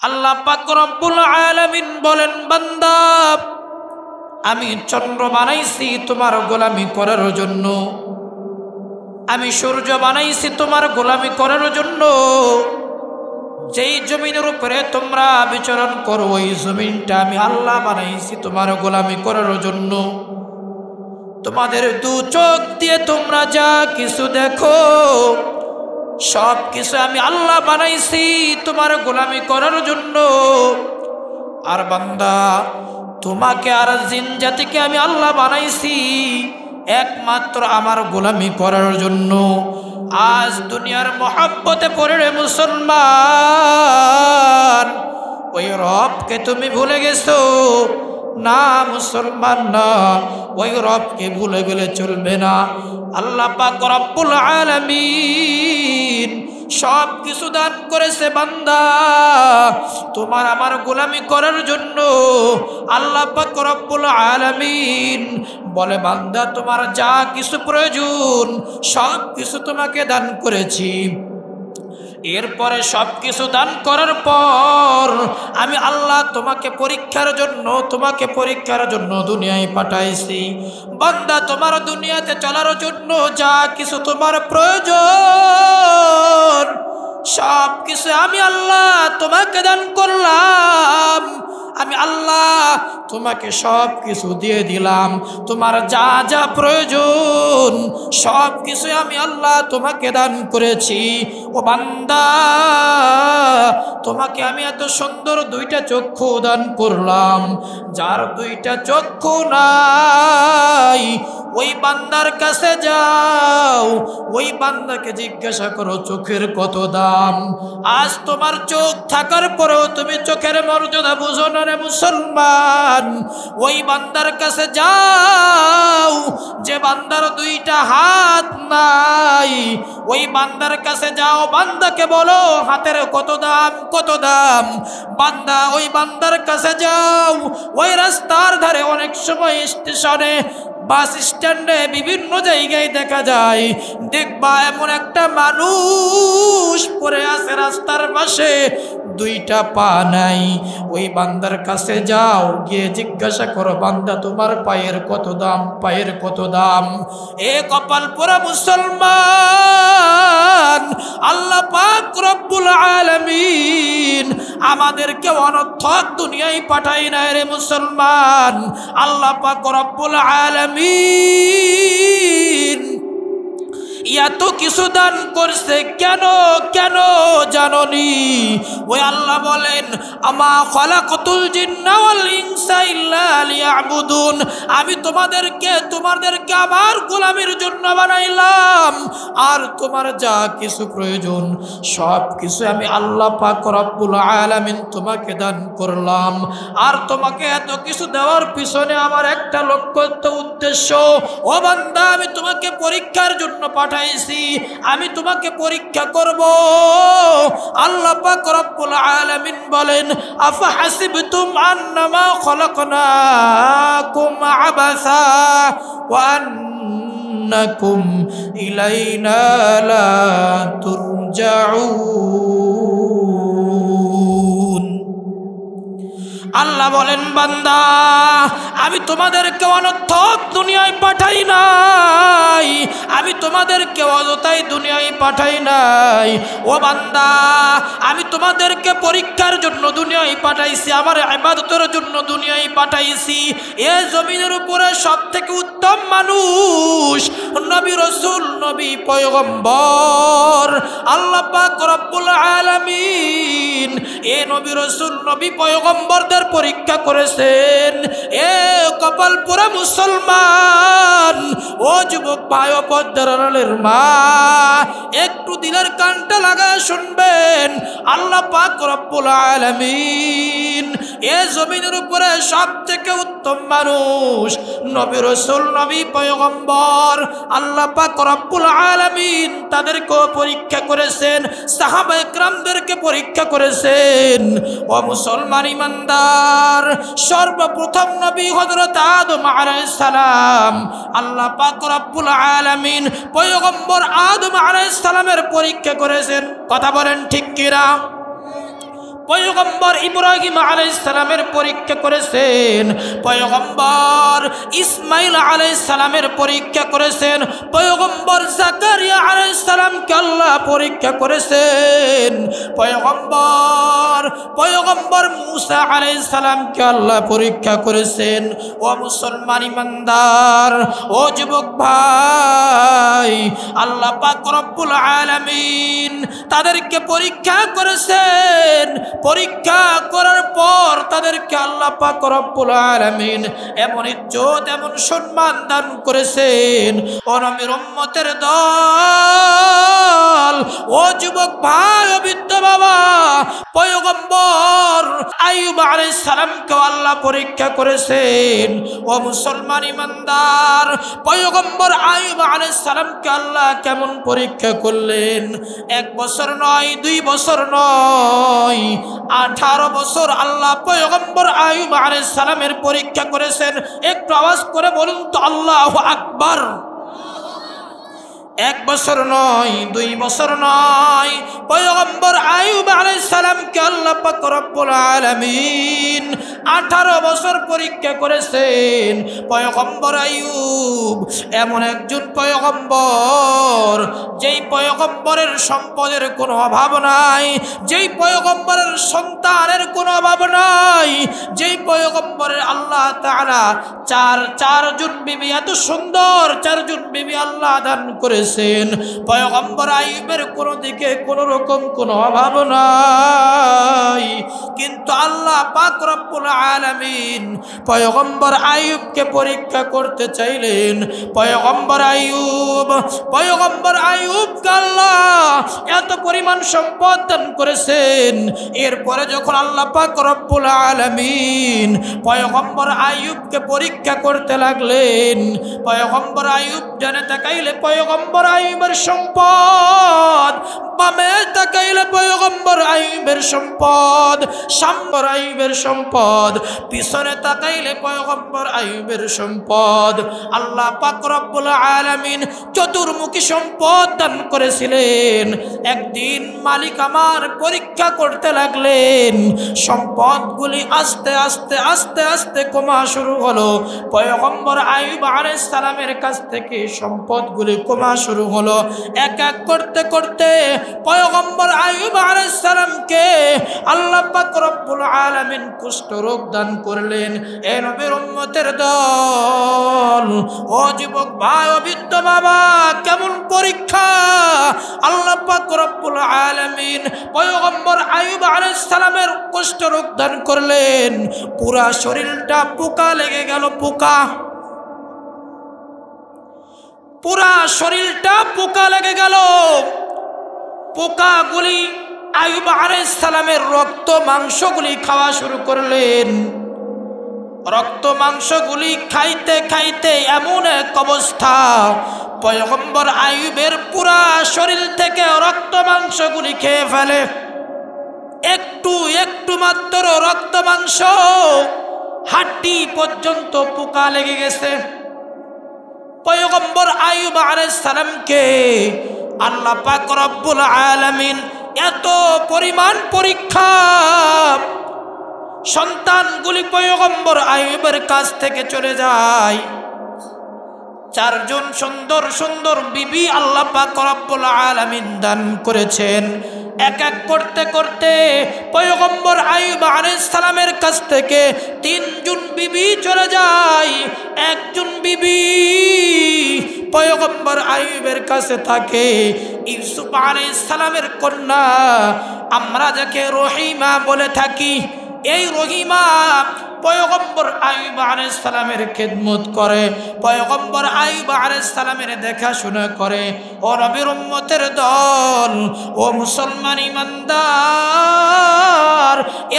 আল্লাহ পাক রব্বুল আলামিন বলেন, বান্দা আমি চন্দ্র বানাইছি তোমার গোলামি করার জন্য, আমি সূর্য বানাইছি তোমার গোলামি করার জন্য। যেই জমিনের উপরে তোমরা বিচরণ করো ওই জমিনটা আমি আল্লাহ বানাইছি তোমার গোলামি করার জন্য। তোমাদের দু চোখ দিয়ে তোমরা যা কিছু দেখো সব কিছু আমি আল্লাহ বানাইছি তোমার গোলামি করার জন্য। আর বান্দা তোমাকে আর জিন জাতিকে আমি আল্লাহ বানাইছি একমাত্র আমার গোলামি করার জন্য। আজ দুনিয়ার মহব্বতে পড়ে রে মুসলমান, ওই রবকে তুমি ভুলে গেছো না মুসলমান, না ওই রবকে ভুলে গেলে চলবে না। আল্লাহ পাক রব্বুল আলামিন সব কিছু দান করেছে বান্দা তোমার আমার গোলামি করার জন্য। আল্লাহ পাক রব্বুল আলামিন বলে, বান্দা তোমার যা কিছু প্রয়োজন সব কিছু তোমাকে দান করেছি। এরপরে সব কিছু দান করার পর আমি আল্লাহ তোমাকে পরীক্ষার জন্য দুনিয়ায় পাঠাইছি। বান্দা তোমার দুনিয়াতে চলার জন্য যা কিছু তোমার প্রয়োজন সব কিছু আমি আল্লাহ তোমাকে দান করলাম। আমি আল্লাহ তোমাকে সব কিছু দিয়ে দিলাম। তোমার যা যা প্রয়োজন সব কিছু আমি আল্লাহ তোমাকে দান করেছি। ও বান্দা, তোমাকে আমি এত সুন্দর দুইটা চক্ষু দান করলাম। যার দুইটা চক্ষু নাই ওই বান্দার কাছে যাও, ওই বান্দাকে জিজ্ঞাসা করো চোখের কত দাম। আজ তোমার চোখ থাকার পরেও তুমি চোখের মর্যাদা বুঝো না রে মুসলমান। ওই বান্দার কাছে যাও যে বান্দার দুইটা হাত নাই, ওই বান্দার কাছে যাও, বান্দাকে বলো হাতের কত দাম, কত দাম। বান্দা ওই বান্দার কাছে যাও। ওই রাস্তার ধারে অনেক সময় স্টেশনে, বাস স্ট্যান্ডে, বিভিন্ন জায়গায় দেখা যায়, দেখবা এমন একটা মানুষ পড়ে আছে রাস্তার পাশে, দুইটা পা নাই। ওই বান্দার কাছে যাও, গিয়ে জিজ্ঞাসা করো, বান্দা তোমার পায়ের কত দাম, পায়ের কত দাম। এ কপাল পোড়া মুসলমান, আল্লাহ পাক রব্বুল আলামিন আমাদেরকে অনর্থক দুনিয়ায় পাঠাই না রে মুসলমান। আল্লাহ পাক রব্বুল আলামিন এত কিছু দান করছে কেন, কেন জাননি? ওই আল্লাহ বলেন, আমা খালাকাতুল জিন্না ওয়াল ইনসা ইল্লা লিয়াবুদুন। আমি তোমাদেরকে আমার গোলামির জন্য বানাইলাম। আর তোমার যা কিছু প্রয়োজন সব কিছু আমি আল্লাহ পাক রব্বুল আলামিন তোমাকে দান করলাম। আর তোমাকে এত কিছু দেওয়ার পিছনে আমার একটা লক্ষ্য, উদ্দেশ্য। ও বান্দা, আমি তোমাকে পরীক্ষার জন্য পাঠাইছি, আমি তোমাকে পরীক্ষা করব। আল্লাহ পাক রব্বুল আলামিন বলেন, আফা হাসিবতুম আন্নামা খলাকনাকুম আবাসা ওয়া আন্নাকুম ইলাইনা লা তুরজাউন। আল্লাহ বলেন, বান্দা আমি তোমাদেরকে অনর্থক দুনিয়ায় পাঠাই নাই, আমি তোমাদেরকে অযথাই দুনিয়ায় পাঠাই নাই। ও বান্দা, আমি তোমাদেরকে পরীক্ষার জন্য দুনিয়ায় পাঠাইছি, আমার ইবাদতের জন্য দুনিয়ায় পাঠাইছি। এ জমিনের উপরে সবথেকে উত্তম মানুষ নবী রাসূল, নবী পয়গম্বর আল্লাহ পাক রব্বুল আলামিন এ নবী রাসূল, নবী পয়গম্বরদের পরীক্ষা করেছেন। এ কপাল পোড়া মুসলমান, ও যুবক ভাই ও পর্দার আড়ালের মা, একটু দিলের কানটা লাগায় শুনবেন। আল্লাহ পাক রব্বুল আলামিন এ জমিনের উপরে সবথেকে উত্তম মানুষ নবী রাসূল, নবী পয়গম্বর আল্লাহ পাক রব্বুল আলামিন তাদেরকে পরীক্ষা করেছেন, সাহাবায়ে কেরামদেরকে পরীক্ষা করেছেন। ও মুসলমান ইমানদার, সর্বপ্রথম নবী হযরত আদম আলাইহিস সালাম, আল্লাহ পাক রব্বুল আলামিন পয়গম্বর আদম আলাইহিস সালামের পরীক্ষা করেছেন। কথা বলেন ঠিক কিনা? পয়গম্বর ইব্রাহিম আলাইহিস সালামের পরীক্ষা করেছেন, পয়গম্বর ইসমাইল আলাইহিস সালামের পরীক্ষা করেছেন, পয়গম্বর জাকারিয়া আলাইহিস সালামকে আল্লাহ পরীক্ষা করেছেন, পয়গম্বর মুসা আলাইহিস সালামকে আল্লাহ পরীক্ষা করেছেন। ও মুসলমান ইমানদার, ও যুবক ভাই, আল্লাহ পাক রব্বুল আলামিন তাদেরকে পরীক্ষা করেছেন। পরীক্ষা করার পর তাদেরকে আল্লাহ পাক রব্বুল আলামিন এমন ইজ্জত, এমন সম্মান দান করেছেন। ও নবীর উম্মতের দল, ও যুবক ভাই, ও বৃদ্ধ বাবা, পয়গম্বর আইয়ুব আলাইহিস সালামকে আল্লাহ পরীক্ষা করেছেন। ও মুসলমান ইমানদার, পয়গম্বর আইয়ুব আলাইহিস সালামকে আল্লাহ কেমন পরীক্ষা করলেন? 1 বছর নয়, 2 বছর নয়, 18 বছর আল্লাহ পয়গম্বর আইয়ুব আলাইহিস সালামের পরীক্ষা করেছেন। একটু আওয়াজ করে বলুন তো আল্লাহু আকবার। 1 বছর নয়, 2 বছর নয়, পয়গম্বর আইয়ুব আলাইহিস সালামকে আল্লাহ পাক রব্বুল আলামিন 18 বছর পরীক্ষা করেছেন। পয়গম্বর আইয়ুব এমন একজন পয়গম্বর, যেই পয়গম্বরের সম্পদের কোনো অভাব নাই, যেই পয়গম্বরের সন্তানের কোনো অভাব নাই, যেই পয়গম্বরের আল্লাহ তাআলা চারজন বিবি, এত সুন্দর 4 জন বিবি আল্লাহ দান করেছেন। পয়গম্বর আইয়ুবের কোনো দিকে কোনো রকম কোনো অভাব নাই, কিন্তু আল্লাহ পাক রব্বুল আলামিন পয়গম্বর আইয়ুবকে পরীক্ষা করতে চাইলেন। পয়গম্বর আইয়ুবকে আল্লাহ এত পরিমাণ সম্পদ দান করেছেন। এরপরে যখন আল্লাহ পাক রব্বুল আলামিন পয়গম্বর আইয়ুবকে পরীক্ষা করতে লাগলেন, পয়গম্বর আইয়ুব ডানে তাকাইলে পয়গম্বর আইয়ুবের সম্পদ, বামে তাকাইলে পয়গম্বর আইয়ুবের সম্পদ, সামনে আইয়ুবের সম্পদ, পিছনে তাকাইলে পয়গম্বর আইয়ুবের সম্পদ। আল্লাহ পাক রব্বুল আলামিন চতুর্মুখী সম্পদ দান করেছিলেন। একদিন মালিক আমার পরীক্ষা করতে লাগলেন, সম্পদগুলি আস্তে আস্তে আস্তে আস্তে কমা শুরু হলো। পয়গম্বর আইয়ুব আলাইহিস সালামের কাছ থেকে সম্পদগুলি কমা শুরু হলো। এক এক করতে করতে পয়গম্বর আইয়ুব আলাইহিস সালামকে আল্লাহ পাক রব্বুল আলামিন কুষ্ঠ রোগ দান করলেন। এ নবীর উম্মতের দল, ও যুবক ভাই, ও বৃদ্ধ বাবা, কেমন পরীক্ষা! আল্লাহ পাক রব্বুল আলামিন পয়গম্বর আইয়ুব আলাইহিস সালামের কুষ্ঠ রোগ দান করলেন। পুরা শরীরটা পোকা লেগে গেল, পুরা শরীরটা পোকা লেগে গেল। পোকাগুলি আইয়ুব আলাইহিস সালামের রক্ত মাংসগুলি খাওয়া শুরু করলেন। রক্ত মাংসগুলি খাইতে খাইতে এমন এক অবস্থা, পয়গম্বর আইয়ুবের পুরা শরীর থেকে রক্ত মাংসগুলি খেয়ে ফেলে। একটু একটু মাত্র রক্ত মাংস, হাড্ডি পর্যন্ত পোকা লেগে গেছে। পয়গম্বর আইয়ুব আলাইহিস সালামকে আল্লাহ পাক রব্বুল আলামিন এত পরিমাণ পরীক্ষা, সন্তানগুলি পয়গম্বর আইয়ুবের কাছ থেকে চলে যায়। 4 জন সুন্দর সুন্দর বিবি আল্লাহ পাক রব্বুল আলামিন দান করেছেন। এক এক করতে করতে পয়গম্বর আইয়ুব আলাইহিস সালামের কাছ থেকে 3 জন বিবি চলে যায়। 1 জন বিবি পয়গম্বর আইয়ুবের কাছে থাকে, ইউসুফ আলাইহিস সালামের কন্যা, আমরা যাকে রহিমা বলে থাকি। এই রহিমা পয়গম্বর আইয়ুব আলাইহিস সালামের খিদমত করে, পয়গম্বর আইয়ুব আলাইহিস সালামের দেখাশোনা করে। ও নবীর উম্মতের দল, ও মুসলমান ইমানদার,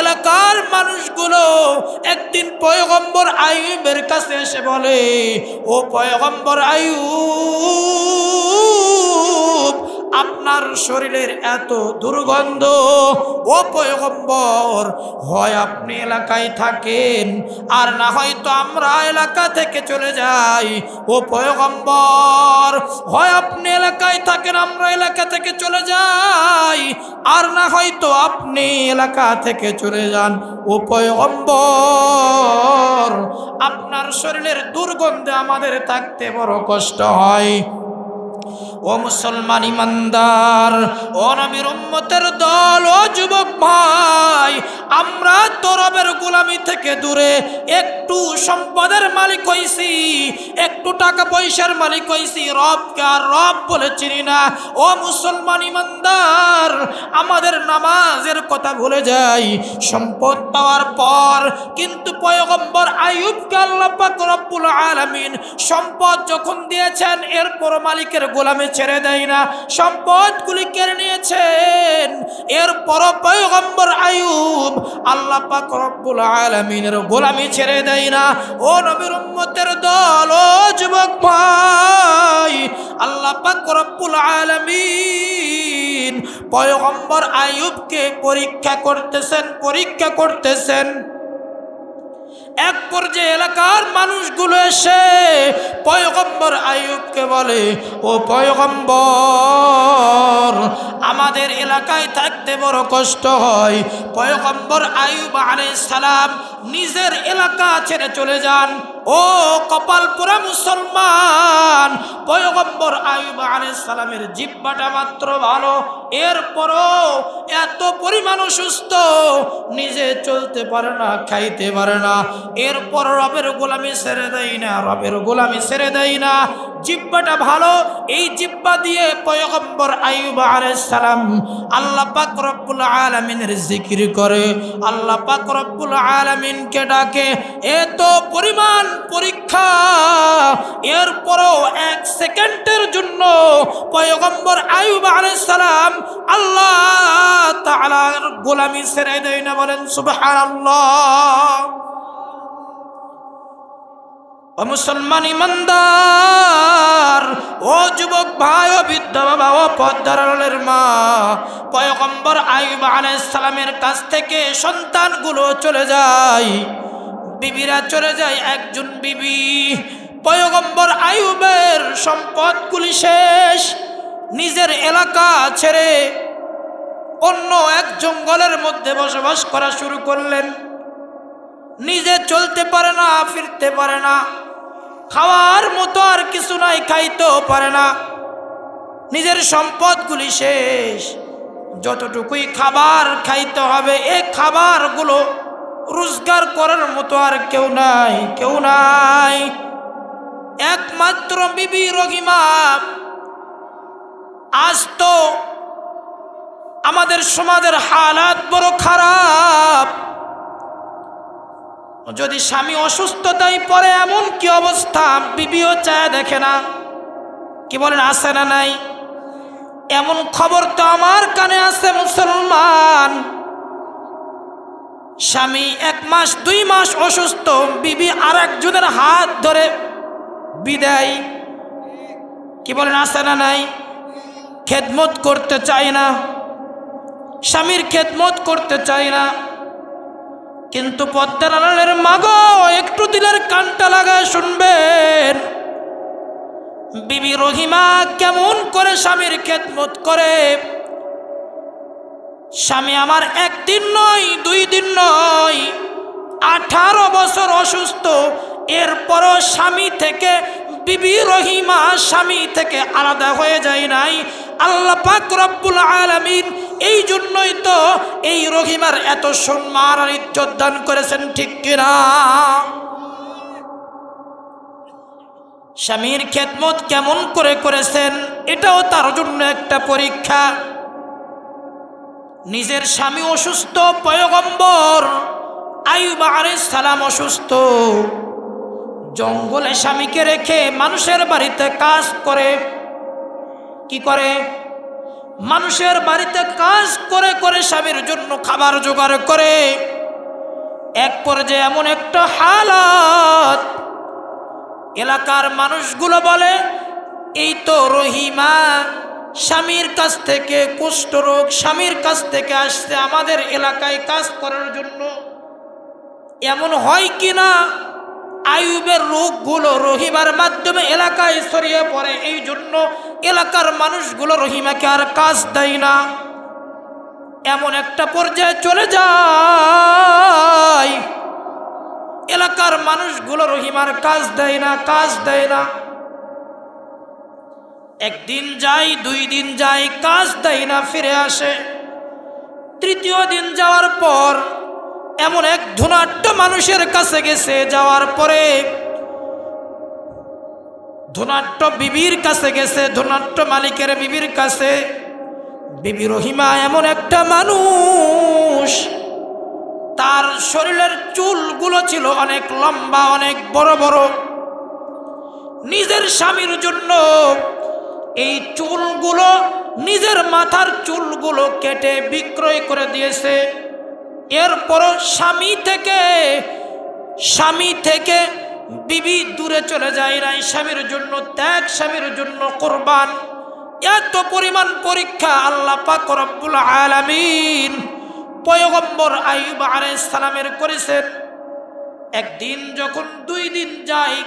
এলাকার মানুষগুলো একদিন পয়গম্বর আইয়ুবের কাছে এসে বলে, ও পয়গম্বর আইয়ুব, আপনার শরীরের এত দুর্গন্ধ, ও পয়গম্বর, হয় আপনি এলাকায় থাকেন আর না হয়তো আমরা এলাকা থেকে চলে যাই। ও পয়গম্বর, হয় আপনি এলাকায় থাকেন, আমরা এলাকা থেকে চলে যাই, আর না হয়তো আপনি এলাকা থেকে চলে যান। ও পয়গম্বর, আপনার শরীরের দুর্গন্ধে আমাদের থাকতে বড় কষ্ট হয়। ও মুসলমান ইমানদার, ও নবীর উম্মতের দল, ও যুবক ভাই, আমরা তো রবের গোলামি থেকে দূরে একটু সম্পদের মালিক হইছি, একটু টাকা পয়সার মালিক হইছি, রবকে আর রব বলে চিনি না। ও মুসলমান ইমানদার, আমাদের নামাজের কথা ভুলে যাই সম্পদ পাওয়ার পর। কিন্তু পয়গম্বর আইয়ুবকে আল্লাহ পাক রব্বুল আলামিন সম্পদ যখন দিয়েছেন, এরপর মালিকের গোলামি ছেড়ে দেয় না, সম্পদগুলি কেড়ে নিয়েছেন। এরপর পয়গম্বর আইয়ুব আল্লাহ পাক রব্বুল আলামিনের গোলামি ছেড়ে দেয় না। ও নবীর উম্মতের দল, ও যুবক ভাই, আল্লাহ পাক রব্বুল আলামিন পয়গম্বর আইয়ুবকে পরীক্ষা করতেছেন। এক পর্যায়ে এলাকার মানুষগুলো এসে পয়গম্বর আইয়ুবকে বলে, ও পয়গম্বর, আমাদের এলাকায় থাকতে বড় কষ্ট হয়। পয়গম্বর আইয়ুব আলাইহিস সালাম নিজের এলাকা ছেড়ে চলে যান। ও কপাল পোড়া মুসলমান, পয়গম্বর আইয়ুব আলাইহিস সালামের জিহ্বাটা মাত্র ভালো, এরপরও এত পরিমাণ অসুস্থ, নিজে চলতে পারে না, খাইতে পারে না, এরপর রবের গোলামি ছেড়ে দেয় না। জিহ্বাটা ভালো, এই জিহ্বা দিয়ে পয়গম্বর আইয়ুব আলাইহিস সালাম আল্লাহ পাক রব্বুল আলামিনের জিকির করে, আল্লাহ পাক রব্বুল আলামিনকে ডাকে। এত পরিমাণ পরীক্ষা, এরপরও এক সেকেন্ডের জন্য পয়গম্বর আইয়ুব আলাইহিস সালাম আল্লাহ তাআলার গোলামি ছেড়ে দেয় না। বলেন সুবহানাল্লাহ। ও মুসলমান ইমানদার, ও যুবক ভাই, ও বৃদ্ধ বাবা, ও পদ্মারের মা, পয়গম্বর আইয়ুব আলাইহিস সালামের কাছ থেকে সন্তানগুলো চলে যায়, বিবিরা চলে যায়। একজন বিবি, পয়গম্বর আইয়ুবের সম্পদগুলি শেষ, নিজের এলাকা ছেড়ে অন্য এক জঙ্গলের মধ্যে বসবাস করা শুরু করলেন। নিজে চলতে পারে না, ফিরতে পারে না, খাওয়ার মতো আর কিছু নাই, খাইতেও পারে না, নিজের সম্পদগুলি শেষ। যতটুকুই খাবার খাইতে হবে, এই খাবারগুলো রোজগার করার মতো আর কেউ নাই। একমাত্র বিবি রহিমা। আজ তো আমাদের সমাজের হালাত বড় খারাপ। যদি স্বামী অসুস্থতায় পড়ে, এমন কি অবস্থা, বিবিও চায় দেখে না। কি বলেন, আছে না নাই? এমন খবর তো আমার কানে আছে মুসলমান। স্বামী 1 মাস 2 মাস অসুস্থ, বিবি আর একজনের হাত ধরে বিদায়। কি বলেন, আছে না নাই? খেদমত করতে চায় না, স্বামীর খেদমত করতে চায় না। কিন্তু পদ্মার আড়ালের মাগো, একটু দিলের কানটা লাগায় শুনবেন, বিবি রহিমা কেমন করে স্বামীর খেদমত করে। স্বামী আমার 1 দিন নয়, 2 দিন নয়, 18 বছর অসুস্থ, এরপরও স্বামী থেকে বিবি রহিমা স্বামী থেকে আলাদা হয়ে যায় নাই। আল্লাহ পাক রব্বুল আলামিন এই জন্যই তো এই রহিমার এত সম্মান আর ইজ্জত দান করেছেন, ঠিক কিনা? স্বামীর খেদমত কেমন করে করেছেন, এটাও তার জন্য একটা পরীক্ষা। নিজের স্বামী অসুস্থ, পয়গম্বর আইয়ুব আলাইহিস সালাম অসুস্থ, জঙ্গলে স্বামীকে রেখে মানুষের বাড়িতে কাজ করে। কি করে? মানুষের বাড়িতে কাজ করে করে স্বামীর জন্য খাবার জোগাড় করে। এক পর্যায়ে এমন একটা হালাত, এলাকার মানুষগুলো বলে, এই তো রহিমা স্বামীর কাছ থেকে কুষ্ঠরোগ, স্বামীর কাছ থেকে আসছে আমাদের এলাকায় কাজ করার জন্য। এমন হয় কি না আইয়ুবের রোগগুলো রহিমার মাধ্যমে এলাকায় ছড়িয়ে পড়ে, এই জন্য এলাকার মানুষগুলো রহিমাকে আর কাজ দেয় না। এমন একটা পর্যায়ে চলে যায় এলাকার মানুষগুলো রহিমার কাজ দেয় না। একদিন যায়, 2 দিন যায়, কাজ দেয় না, ফিরে আসে। 3য় দিন যাওয়ার পর এমন এক ধনাঢ্য মানুষের কাছে গেছে, যাওয়ার পরে ধনাঢ্য বিবির কাছে গেছে, ধনাঢ্য মালিকের বিবির কাছে। বিবি রহিমা এমন একটা মানুষ, তার শরীরের চুলগুলো ছিল অনেক লম্বা, অনেক বড় বড়। নিজের স্বামীর জন্য এই চুলগুলো, নিজের মাথার চুলগুলো কেটে বিক্রয় করে দিয়েছে। এরপরও স্বামী থেকে বিবি দূরে চলে যায় নাই, স্বামীর জন্য ত্যাগ, স্বামীর জন্য কোরবান। এত পরিমাণ পরীক্ষা আল্লাহ পাক রব্বুল আলামিন পয়গম্বর আইয়ুব আলাইহিস সালামের করেছেন। একদিন যখন 2 দিন যায়,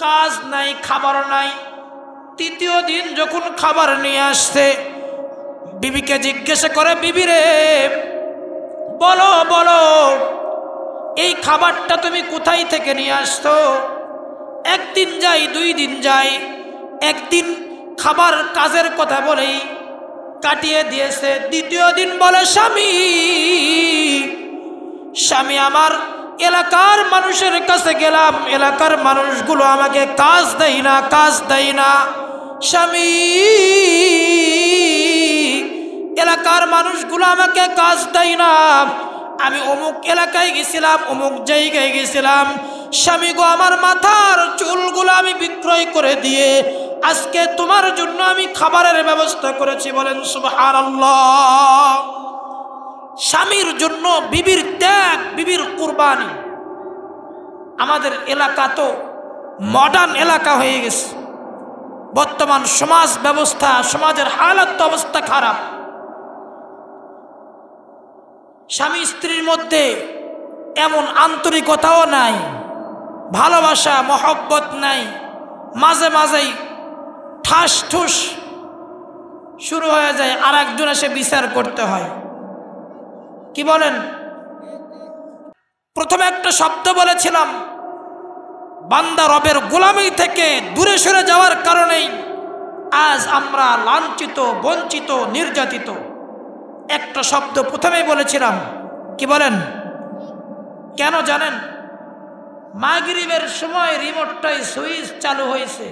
কাজ নাই, খাবার নাই। 3য় দিন যখন খাবার নিয়ে আসছে, বিবিকে জিজ্ঞাসা করে, বিবি রে বলো এই খাবারটা তুমি কোথায় থেকে নিয়ে আসছো? 1 দিন যাই, 2 দিন যাই, একদিন খাবার কাজের কথা বলেই কাটিয়ে দিয়েছে। 2য় দিন বলে, স্বামী আমার এলাকার মানুষের কাছে গেলাম, এলাকার মানুষগুলো আমাকে কাজ দেয় না। স্বামী এলাকার মানুষগুলো আমাকে কাজ দেয় না। আমি অমুক এলাকায় গেছিলাম, অমুক জায়গায় গেছিলাম, স্বামী গো আমার মাথার চুলগুলো আমি বিক্রয় করে দিয়ে আজকে তোমার জন্য আমি খাবারের ব্যবস্থা করেছি। বলেন সুবহানাল্লাহ। স্বামীর জন্য বিবির ত্যাগ, বিবির কুরবানি। আমাদের এলাকা তো মডার্ন এলাকা হয়ে গেছে। বর্তমান সমাজ ব্যবস্থা, সমাজের হালাত অবস্থা খারাপ। স্বামী স্ত্রীর মধ্যে এমন আন্তরিকতাও নাই, ভালোবাসা মহব্বত নাই। মাঝে মাঝেই ঠাস ঠুস শুরু হয়ে যায়, আর একজন এসে বিচার করতে হয়। কি বলেন? প্রথমে একটা শব্দ বলেছিলাম, বান্দা রবের গোলামি থেকে দূরে সরে যাওয়ার কারণেই আজ আমরা লাঞ্ছিত, বঞ্চিত, নির্যাতিত। একটা শব্দ প্রথমেই বলেছিলাম, কি বলেন? কেন জানেন? মাগরিবের সময় রিমোটটাই সুইচ চালু হয়েছে,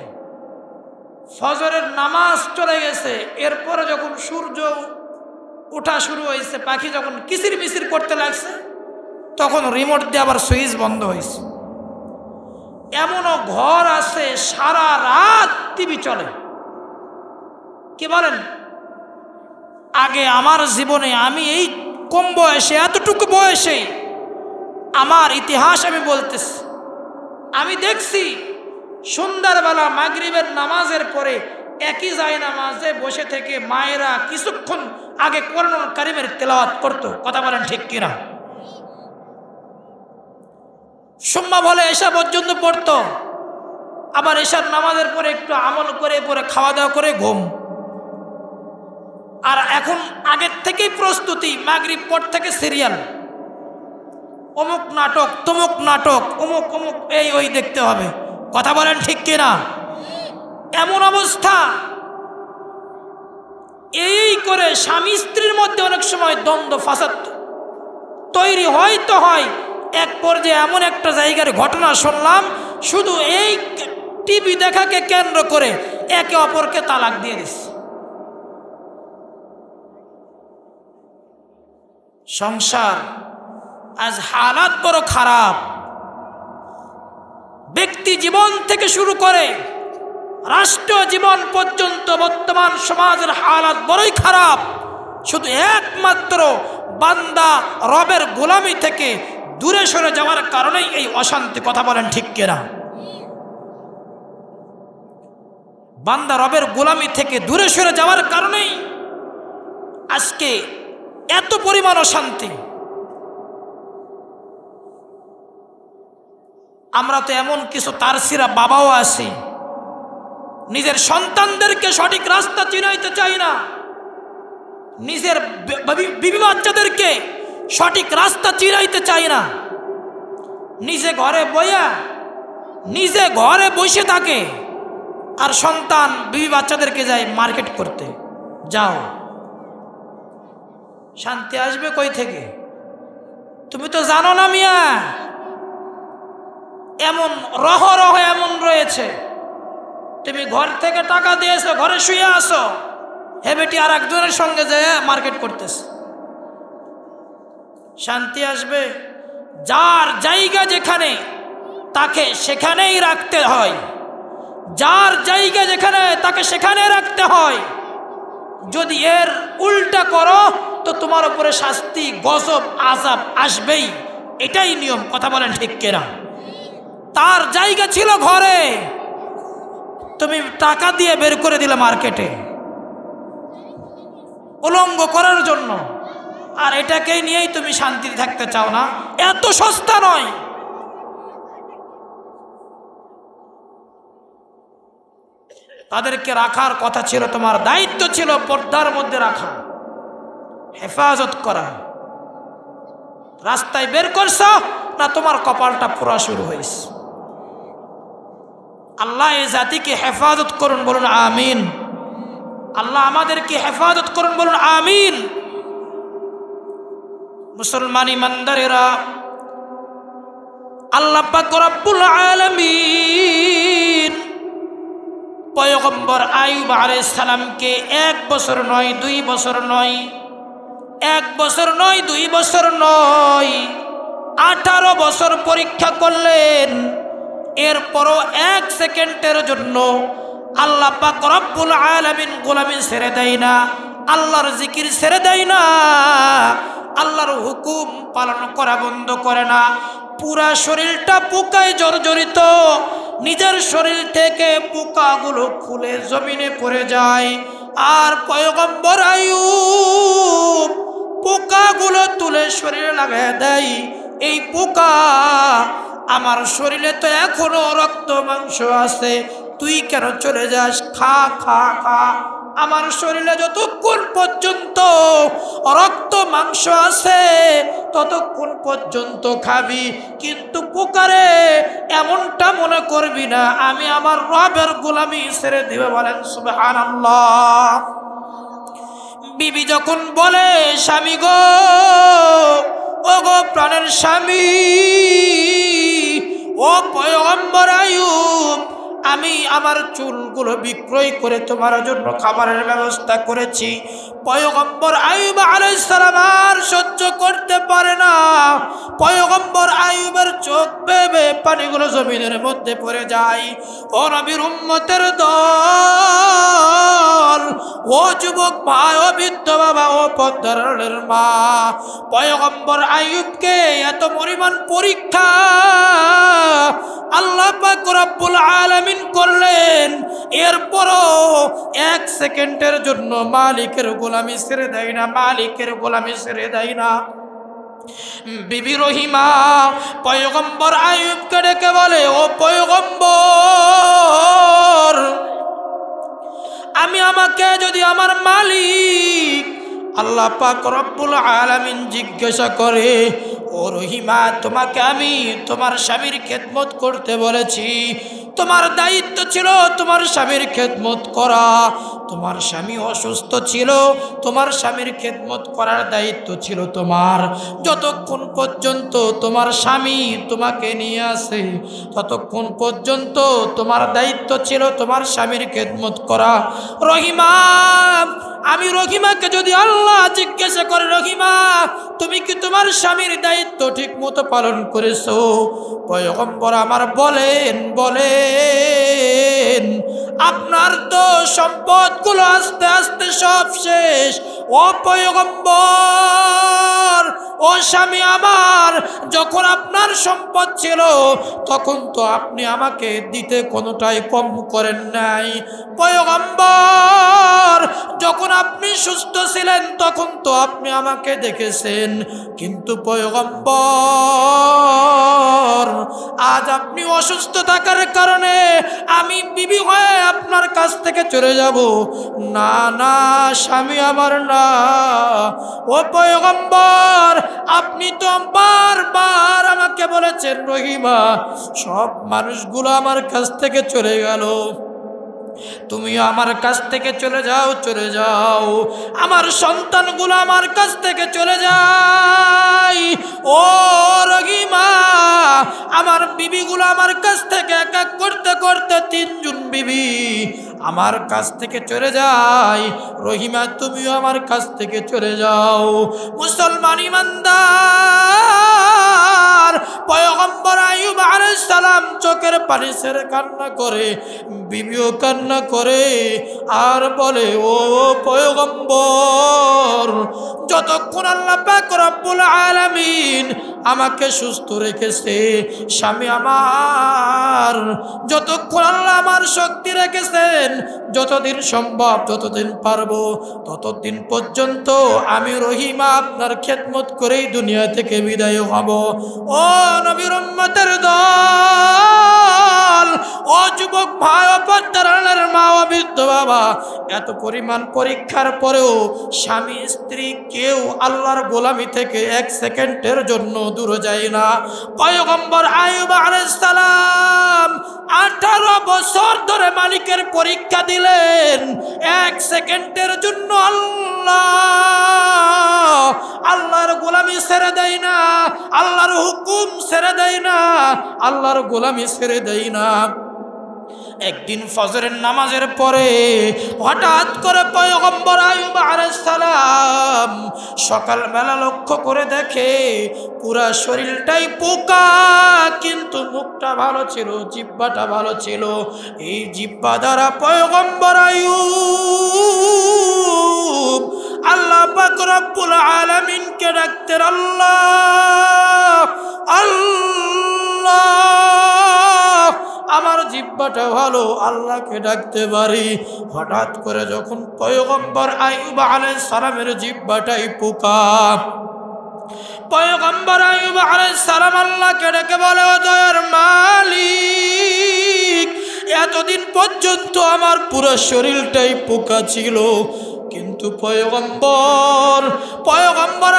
ফজরের নামাজ চলে গেছে, এরপরে যখন সূর্য ওঠা শুরু হয়েছে, পাখি যখন কিচির মিচির করতে লাগছে, তখন রিমোট দিয়ে আবার সুইচ বন্ধ হয়েছে। এমনও ঘর আছে সারা রাত টিভি চলে। কি বলেন? আগে আমার জীবনে, আমি এই কম বয়সে, এতটুকু বয়সে আমার ইতিহাস আমি বলতেছি, আমি দেখছি সন্ধ্যাবেলা মাগরিবের নামাজের পরে একই নামাজে বসে থেকে মায়েরা কিছুক্ষণ আগে কোরআন কারীমের তেলাওয়াত করতো। কথা বলেন ঠিক কিনা? সম্ভব হলে এশা পর্যন্ত পড়তো, আবার এশার নামাজের পরে একটু আমল করে পরে খাওয়া দাওয়া করে ঘুম। আর এখন আগের থেকেই প্রস্তুতি, মাগরিব পর থেকে সিরিয়াল, অমুক নাটক, তমুক নাটক, অমুক অমুক এই ওই দেখতে হবে। কথা বলেন ঠিক কিনা? এমন অবস্থা। এই করে স্বামী স্ত্রীর মধ্যে অনেক সময় দ্বন্দ্ব ফাসাদ তৈরি হয় তো হয়। এক পর্যায়ে এমন একটা জায়গার ঘটনা শুনলাম, শুধু এই টিভি দেখাকে কেন্দ্র করে একে অপরকে তালাক দিয়ে দিচ্ছে। সংসার আজ হালাত বড় খারাপ। ব্যক্তি জীবন থেকে শুরু করে রাষ্ট্র জীবন পর্যন্ত বর্তমান সমাজের হালাত বড়ই খারাপ। শুধু একমাত্র বান্দা রবের গোলামি থেকে দূরে সরে যাওয়ার কারণেই এই অশান্তি। কথা বলেন ঠিক কিনা? বান্দা রবের গোলামি থেকে দূরে সরে যাওয়ার কারণেই আজকে এত পরিমাণ অশান্তি। আমরা তো এমন কিছু তারসিরা বাবাও আছি, নিজের সন্তানদেরকে সঠিক রাস্তা চিনাইতে চাই না, নিজের বিবি বাচ্চাদেরকে সঠিক রাস্তা চিনাইতে চাই না। নিজে ঘরে বসে থাকে, আর সন্তান বিবি বাচ্চাদেরকে যায় মার্কেট করতে। যাও, শান্তি আসবে কই থেকে? তুমি তো জানো না মিয়া, এমন রহ এমন রয়েছে, তুমি ঘর থেকে টাকা দিয়েছো, ঘরে শুয়ে আসো, হে বেটি আর একজনের সঙ্গে যায় মার্কেট করতেছে। শান্তি আসবে? যার জায়গা যেখানে তাকে সেখানেই রাখতে হয়, যার জায়গা যেখানে তাকে সেখানে রাখতে হয়। যদি এর উল্টা করো তো তোমার উপরে শাস্তি, গজব, আযাব আসবেই, এটাই নিয়ম। কথা বলেন ঠিক কিনা? তার জায়গা ছিল ঘরে, তুমি টাকা দিয়ে বের করে দিলে মার্কেটে উলঙ্গ করার জন্য, আর এটাকে নিয়েই তুমি শান্তিতে থাকতে চাও না। এত সস্তা নয়। তাদেরকে রাখার কথা ছিল, তোমার দায়িত্ব ছিল পর্দার মধ্যে রাখা, হেফাজত করা। রাস্তায় বের করছ না, তোমার কপালটা পুরা শুরু হয়েছে। আল্লাহ এই জাতিকে হেফাজত করুন, বলুন আমিন। আল্লাহ আমাদেরকে হেফাজত করুন, বলুন আমিন। মুসলমান ইমানদারেরা, আল্লাহ পাক রব্বুল আলামিন পয়গম্বর আইয়ুব আলাইহিস সালামকে 1 বছর নয়, 2 বছর নয়, 1 বছর নয়, 2 বছর নয়, 18 বছর পরীক্ষা করলেন। এরপরও 1 সেকেন্ডের জন্য আল্লাহ পাক রব্বুল আলামিন গোলামি ছেড়ে দেয় না, আল্লাহর জিকির ছেড়ে দেয় না, আল্লাহর হুকুম পালন করা বন্ধ করে না। পুরা শরীরটা পোকায় জর্জরিত, নিজের শরীর থেকে পোকাগুলো খুলে জমিনে পড়ে যায়। আর পয়গম্বর আইয়ুব পোকাগুলো তুলে শরীরে লাগায় দেয়। এই পোকা, আমার শরীরে তো এখনো রক্ত মাংস আছে, তুই কেন চলে যাস? খা খা খা, আমার শরীরে যতক্ষণ পর্যন্ত রক্ত মাংস আছে ততক্ষণ পর্যন্ত খাবি, কিন্তু পোকারে এমনটা মনে করবি না আমি আমার রবের গোলামি ছেড়ে দিবে। বলেন সুবহানাল্লাহ। বিবি যখন বলে, স্বামী গো, ও গো প্রাণের স্বামী, ও পয়গম্বর আইয়ুব, আমি আমার চুলগুলো বিক্রয় করে তোমার জন্য খাবারের ব্যবস্থা করেছি। পয়গম্বর আইয়ুব আলাইহিস সালাম আর সহ্য করতে পারে না। পয়গম্বর আইয়ুবের চোখ বেয়ে পানিগুলো জমিনের মধ্যে পড়ে যায়। ও নবীর উম্মতের দল, ও যুবক ভাই, ও বৃদ্ধ বাবা, ও পদ্মারের মা, পয়গম্বর আইয়ুবকে এত পরিমাণ পরীক্ষা আল্লাহ পাক রব্বুল আলামিন করলেন, এরপরও 1 সেকেন্ডের জন্য মালিকের গোলামি ছেড়ে দেয় না, মালিকের গোলামি ছেড়ে দেয় না। বিবি রহিমা পয়গম্বর আইয়ুবকে ডেকে বলে, ও পয়গম্বর, আমাকে যদি আমার মালিক আল্লাহ পাক রব্বুল আলামিন জিজ্ঞাসা করে, ও রহিমা, তোমাকে আমি তোমার স্বামীর খেদমত করতে বলেছি, তোমার দায়িত্ব ছিল তোমার স্বামীর খেদমত করা, তোমার স্বামী অসুস্থ ছিল, তোমার স্বামীর খেদমত করার দায়িত্ব ছিল তোমার। যতক্ষণ পর্যন্ত তোমার স্বামী তোমাকে নিয়ে আসে ততক্ষণ পর্যন্ত তোমার দায়িত্ব ছিল তোমার স্বামীর খেদমত করা। রহিমা, আমি রহিমাকে যদি আল্লাহ জিজ্ঞাসা করে, রহিমা তুমি কি তোমার স্বামীর দায়িত্ব ঠিক মতো পালন করেছো? পয়গম্বর আমার বলেন, আপনার তো সম্পদগুলো আস্তে আস্তে সব শেষ। ও পয়গম্বর, ও স্বামী আমার, যখন আপনার সম্পদ ছিল, তখন তো আপনি আমাকে দিতে কোনোটাই কম করেন নাই। পয়গম্বর, যখন আপনি সুস্থ ছিলেন তখন তো আপনি আমাকে দেখেছেন, কিন্তু পয়গম্বর আজ আপনি অসুস্থ থাকার কারণে আমি বিবি হয়ে আপনার কাছ থেকে চলে যাব। না না স্বামী আমার না, ও পয়গম্বর, আপনি তো বারবার আমাকে বলেছেন রহিমা সব মানুষগুলো আমার কাছ থেকে চলে গেল, তুমি আমার কাছ থেকে চলে যাও, চলে যাও, আমার সন্তানগুলো আমার কাছ থেকে চলে যায়। ও রহিমা, আমার বিবিগুলো আমার কাছ থেকে এক এক করতে করতে 3 জন বিবি আমার কাছ থেকে চলে যায়। রহিমা তুমিও আমার কাছ থেকে চলে যাও। মুসলমান ইমানদার পয়গম্বর আইয়ুব আলাইহিস সালাম চোখের পানি ছেড়ে কান্না করে, বিবিও কান্না করে আর বলে, ও পয়গম্বর, যতক্ষণ আল্লাহ পাক রব্বুল আলামিন আমাকে সুস্থ রেখেছে, স্বামী আমার যতক্ষণ আল্লাহ আমার শক্তি রেখেছেন, যতদিন সম্ভব, যতদিন পারবো, ততদিন পর্যন্ত আমি রহিমা আপনার খেদমত করেই দুনিয়া থেকে বিদায় হব। ও নবীর উম্মতের দল, ও যুবক ভাই, ও পর্দার মা, ও বৃদ্ধ বাবা, এত পরিমাণ পরীক্ষার পরেও স্বামী স্ত্রী কেউ আল্লাহর গোলামি থেকে 1 সেকেন্ডের জন্য দূরে যায় না। পয়গম্বর আইয়ুব আলাইহিস সালাম 18 বছর ধরে মালিকের পরীক্ষা দিলেন, 1 সেকেন্ডের জন্য আল্লাহর গোলামি ছেড়ে দেয় না, আল্লাহর হুকুম ছেড়ে দেয় না, আল্লাহর গোলামি ছেড়ে দেয় না। একদিন ফজরের নামাজের পরে হঠাৎ করে পয়গম্বর আইয়ুব আলাইহিস সালাম সকালবেলা লক্ষ্য করে দেখে পুরা শরীরটাই পোকা, কিন্তু মুখটা ভালো ছিল, জিহ্বাটা ভালো ছিল। এই জিহ্বা দ্বারা পয়গম্বর আইয়ুব আল্লাহ পাক রব্বুল আলামিনকে ডাকতেন, আল্লাহ আল্লাহ, আমার জিহ্বাটা ভালো, আল্লাহকে ডাকতে পারি। হঠাৎ করে যখন পয়গম্বর আইয়ুব আলাইহিস সালামের জিহ্বাটাই পোকা, পয়গম্বর আইয়ুব আলাইহিস সালাম আল্লাহকে ডেকে বলে, ও দয়ার মালিক, এতদিন পর্যন্ত আমার পুরো শরীরটাই পোকা ছিল, কিন্তু পয়গম্বর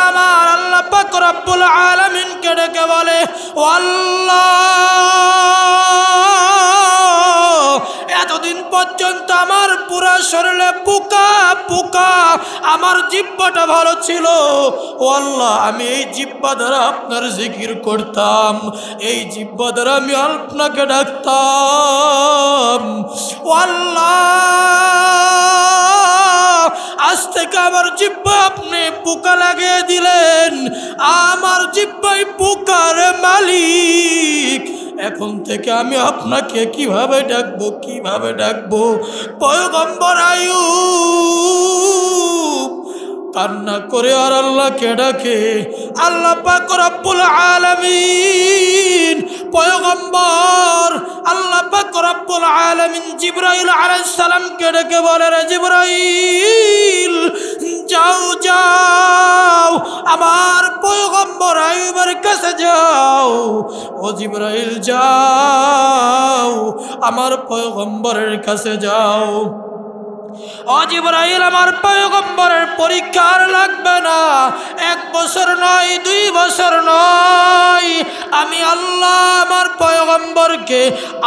আমার আল্লাহ পাক রব্বুল আলামিনকে ডেকে বলে, ও আল্লাহ, এতদিন পর্যন্ত আমার পুরো শরীরে পোকা পোকা, আমার জিহ্বাটা ভালো ছিল, ও আল্লাহ, আমি এই জিহ্বা দ্বারা আপনার জিকির করতাম, এই জিহ্বা দ্বারা আমি আপনাকে ডাকতাম। ও আল্লাহ, আজ থেকে আমার জিহ্বা আপনি পোকা লাগিয়ে দিলেন, আমার জিহ্বাই পোকার মালিক, এখন থেকে আমি আপনাকে কিভাবে ডাকবো, কিভাবে ডাকবো? পয়গম্বর আইয়ুব কান্না করে আর আল্লাহকে ডাকে। আল্লাহ পাক রব্বুল আলামিন পয়গম্বর আল্লাহ পাক রব্বুল আলামিন জিবরাইল আলাইহিস সালামকে ডেকে বলে, রে জিবরাইল, যাও যাও আমার পয়গম্বর আইয়ুবের কাছে যাও। ও জিবরাইল, যাও আমার পয়গম্বরের কাছে যাও। ও জিবরাইল, আমার পয়গম্বরের পরীক্ষা আর লাগবে না, 1 বছর নয়, 2 বছর নয়, আমি আল্লাহ আমার পয়গম্বরকে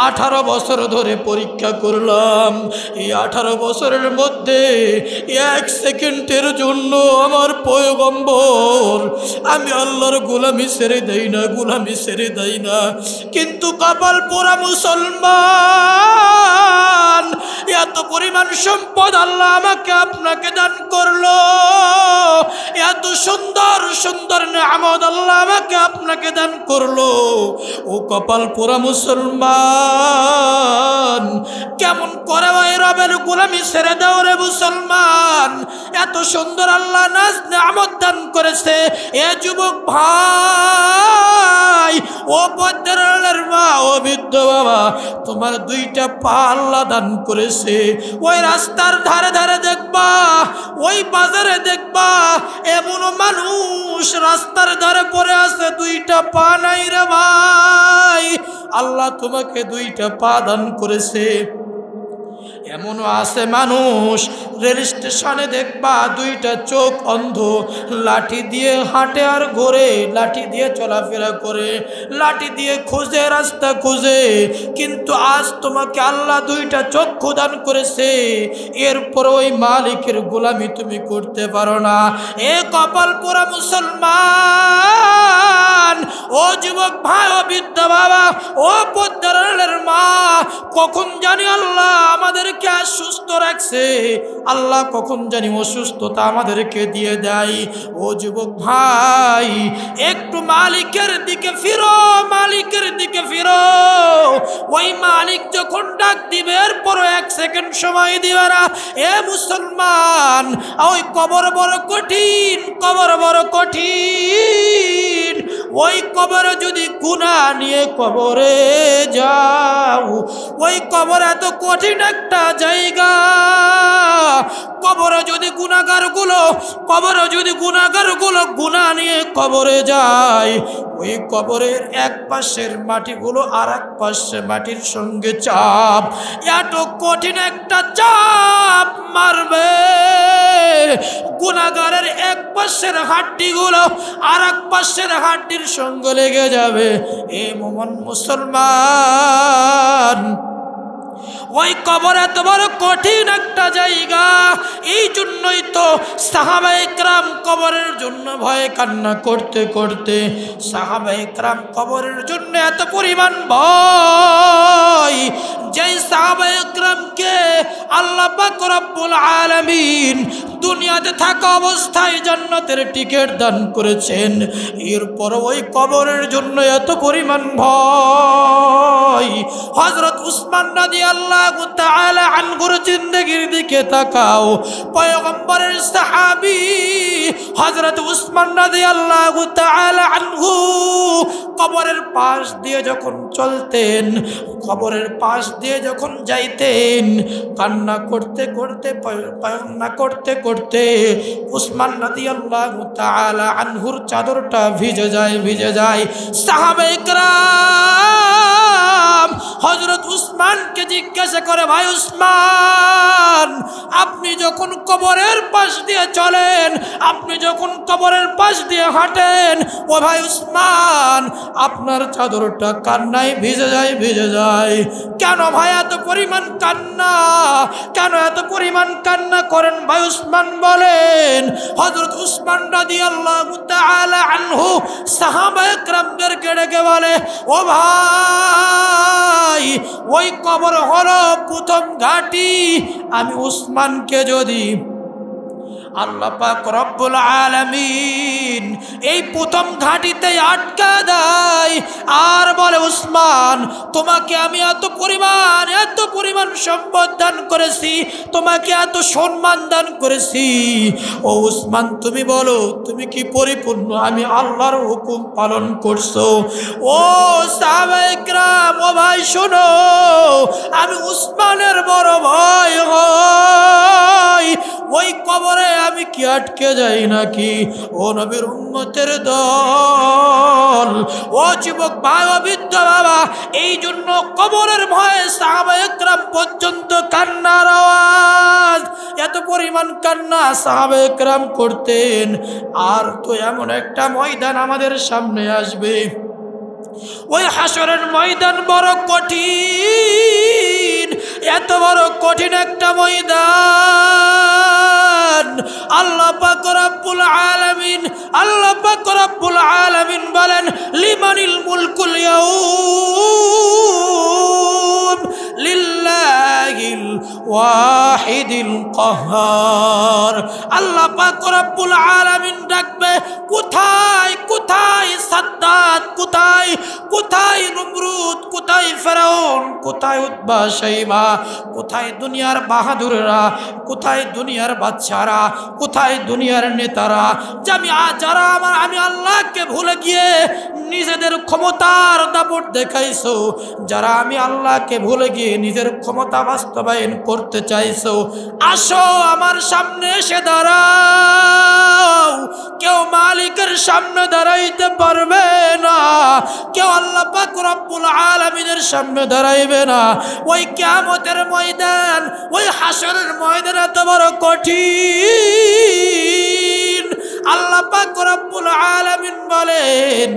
18 বছর ধরে পরীক্ষা করলাম। এই 18 বছরের মধ্যে 1 সেকেন্ডের জন্য আমার পয়গম্বর আমি আল্লাহর গোলামি ছেড়ে দেই না, গোলামি ছেড়ে দেই না। কিন্তু কপাল পোড়া মুসলমান, এত পরিমাণ সম্পদ আল্লাহ আমাকে আপনাকে দান করলো, এত সুন্দর সুন্দর নিয়ামত আল্লাহ আমাকে আপনাকে দান করলো, ও কপাল পোড়া মুসলমান, কেমন করে ওই রবের গোলামি ছেড়ে দাও রে মুসলমান? এত সুন্দর আল্লাহ নাজ নিয়ামত দান করেছে। এ যুবক ভাই, ও ও পদ্মার আড়ালের মা, ও বৃদ্ধ বাবা, তোমার দুইটা পা আল্লাহ দান করেছে। ওই রাস্তার ধারে ধারে দেখবা, ওই বাজারে দেখবা এমন মানুষ রাস্তার ধারে পড়ে আছে, দুইটা পা নাই রে ভাই। আল্লাহ তোমাকে দুইটা পা দান করেছে। এমনও আছে মানুষ রেল স্টেশনে দেখবা দুইটা চোখ অন্ধ, লাঠি দিয়ে হাঁটে আর ঘোরে, লাঠি দিয়ে চলাফেরা করে, লাঠি দিয়ে খুঁজে রাস্তা খুঁজে। কিন্তু আজ তোমাকে আল্লাহ দুইটা চক্ষু দান করেছে, এরপর ওই মালিকের গোলামি তুমি করতে পারো না। এ কপাল পোড়া মুসলমান, ও যুবক ভাই, ও বৃদ্ধ বাবা, ও পদ্মার মা, কখন জানি আল্লাহ আমাদেরকে সুস্থ রাখছে, আল্লাহ কখন জানি অসুস্থতা আমাদেরকে দিয়ে দেয়। ও যুবক ভাই, একটু মালিকের দিকে ফিরো, মালিকের দিকে ফিরো। ওই মালিক যখন ডাক দিবে এরপর 1 সেকেন্ড সময় দিবে না। এ মুসলমান, ওই কবর বড় কঠিন, কবর বড় কঠিন। ওই কবরে যদি গুনাহ নিয়ে কবরে যাও, ওই কবর এত কঠিন একটা জায়গা। কবরে যদি গুনাহগারগুলো গুনাহ নিয়ে কবরে যায়, ওই কবরের এক পাশের মাটিগুলো আর এক পাশে মাটির সঙ্গে চাপ, এত কঠিন একটা চাপ মারবে। গুনাহগারের এক পাশের হাড্ডিগুলো আর এক পাশের হাড্ডির সঙ্গে লেগে যাবে। এ মোমেন মুসলমান, ওই কবর এত বড় কঠিন একটা জায়গা। এই জন্যই তো সাহাবায়ে কেরাম কবরের জন্য ভয়ে কান্না করতে করতে, সাহাবায়ে কেরাম কবরের জন্য এত পরিমাণ ভয়, যেই সাহাবায়ে কেরামকে আল্লাহ পাক রব্বুল আলামিন দুনিয়াতে থাকা অবস্থায় জান্নাতের টিকিট দান করেছেন, এরপর ওই কবরের জন্য এত পরিমাণ ভয়। হযরত উসমান রাদিয়াল্লাহু তাআলা আনহুর জিন্দেগির দিকে তাকাও, পয়গম্বরের সাহাবী হযরত উসমান রাদিয়াল্লাহু তাআলা আনহু কবরের পাশ দিয়ে যখন চলতেন, কবরের পাশ দিয়ে যখন যাইতেন, কান্না করতে করতে কান্না করতে করতে উসমান রাদিয়াল্লাহু তাআলা আনহুর চাদরটা ভিজে যায়। সাহাবায়ে কেরাম হযরত উসমানকে জিজ্ঞাসা করে, ভাই উসমান, আপনি যখন কবরের পাশ দিয়ে চলেন, আপনি যখন কবরের পাশ দিয়ে হাঁটেন, ও ভাই উসমান, আপনার চাদরটা কান্নায় ভিজে যায়। কেন ভাই এত পরিমাণ কান্না, কেন এত পরিমাণ কান্না করেন? ভাই উসমান বলেন, হযরত উসমান রাদিয়াল্লাহু তাআলা আনহু সাহাবায়ে কেরামদেরকে ডেকে বলে, ও ভাই, ওই কবর হলো প্রথম ঘাঁটি। আমি উসমানকে যদি আল্লাহ পাক রব্বুল আলামিন এই প্রথম ঘাটিতে আটকা দেয় আর বলে, উসমান, তোমাকে আমি এত পরিমাণ সম্পদ দান করেছি, তোমাকে এত সম্মান দান করেছি, ও উসমান, তুমি বলো তুমি কি পরিপূর্ণ আমি আল্লাহর হুকুম পালন করছো? ও সাহাবায়ে কেরাম, ও ভাই শোনো, আমি উসমানের বড় ভয় হয়। ওই কবরে আমি কি আটকে যাই নাকি? ও নবীর উম্মতের দল, ও যুবক ভাই, ও বৃদ্ধ বাবা, এই জন্য কবরের ভয়ে সাহাবায়ে কেরাম পর্যন্ত কান্নার আওয়াজ, এত পরিমাণ কান্না সাহাবায়ে কেরাম করতেন। আর তো এমন একটা ময়দান আমাদের সামনে আসবে, ওই হাসরের ময়দান বড় কঠিন, এত বড় কঠিন একটা ময়দান। আল্লাহ পাক রব্বুল আলামিন বলেন, লিমানিল মুলকুল ইয়াউম লিল্লাহিল ওয়াহিদিল কাহ্হার। আল্লাহ পাক রব্বুল আলামিন ডাকবে, কোথায় সাদ্দাত, কোথায় নমরুদ, কোথায় ফেরাউন, কোথায় উতবা শাইবা, কোথায় দুনিয়ার বাহাদুররা, কোথায় দুনিয়ার বাচ্চারা, কোথায় দুনিয়ার নেতারা, যারা আমি আল্লাহকে ভুলে গিয়ে নিজেদের ক্ষমতার দাপট দেখাইছো, যারা আমি আল্লাহকে ভুলে গিয়ে নিজের ক্ষমতা বাস্তবায়ন করতে চাইছো, আসো আমার সামনে এসে দাঁড়াও। কেউ মালিকের সামনে দাঁড়াইতে পারবে না, কেউ আল্লাহ পাক রব্বুল আলামিনের সামনে দাঁড়াইবে না। ওই কিয়ামতের ময়দান, ওই হাসরের ময়দান এত বড় কঠিন। আল্লাহ পাক রব্বুল আলামিন বলেন,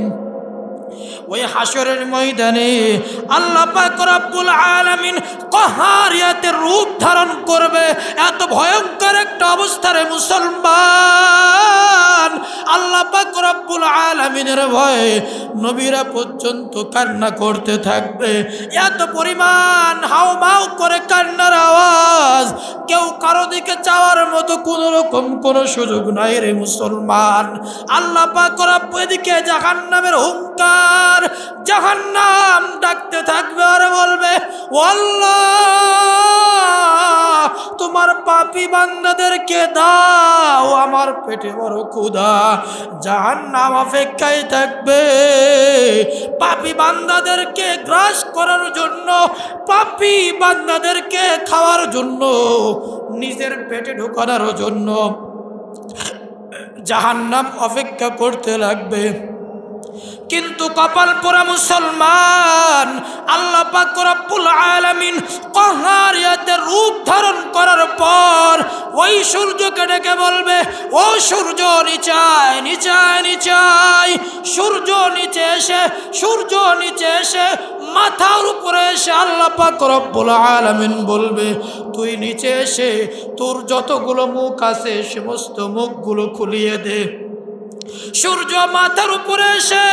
ওই হাসরের ময়দানে আল্লাহ পাক রব্বুল আলামিন কহারিয়াতের রূপ ধারণ করবে। এত ভয়ঙ্কর একটা অবস্থায় মুসলমান আল্লাহ পাক রব্বুল আলামিনের ভয়ে নবীরা পর্যন্ত কান্না করতে থাকবে। এত পরিমাণ হাউমাউ করে কান্নার আওয়াজ, কেউ কারো দিকে চাওয়ার মতো কোনো রকম কোনো সুযোগ নাই রে মুসলমান। আল্লাহ পাক রব্বুল এদিকে জাহান্নামের হুঙ্কার, জাহান্নাম ডাকতে থাকবে আর বলবে, ও আল্লাহ তোমার পাপী বান্দাদেরকে দাও, আমার পেটে বড় ক্ষুধা। জাহান্নাম অপেক্ষায় থাকবে পাপী বান্দাদেরকে গ্রাস করার জন্য, পাপী বান্দাদেরকে খাওয়ার জন্য, নিজের পেটে ঢোকানোর জন্য জাহান্নাম অপেক্ষা করতে লাগবে। কিন্তু কপাল পোড়া মুসলমান, আল্লাহ পাক রব্বুল আলামিন কহারিয়াতের রূপ ধারণ করার পর ওই সূর্যকে ডেকে বলবে, ও সূর্য নিচায় নিচায় নিচায়। সূর্য নিচে এসে মাথার উপরে এসে আল্লাহ পাক রব্বুল আলামিন বলবে, তুই নিচে এসে তোর যতগুলো মুখ আছে সমস্ত মুখগুলো খুলিয়ে দে। সূর্য মাথার উপরে এসে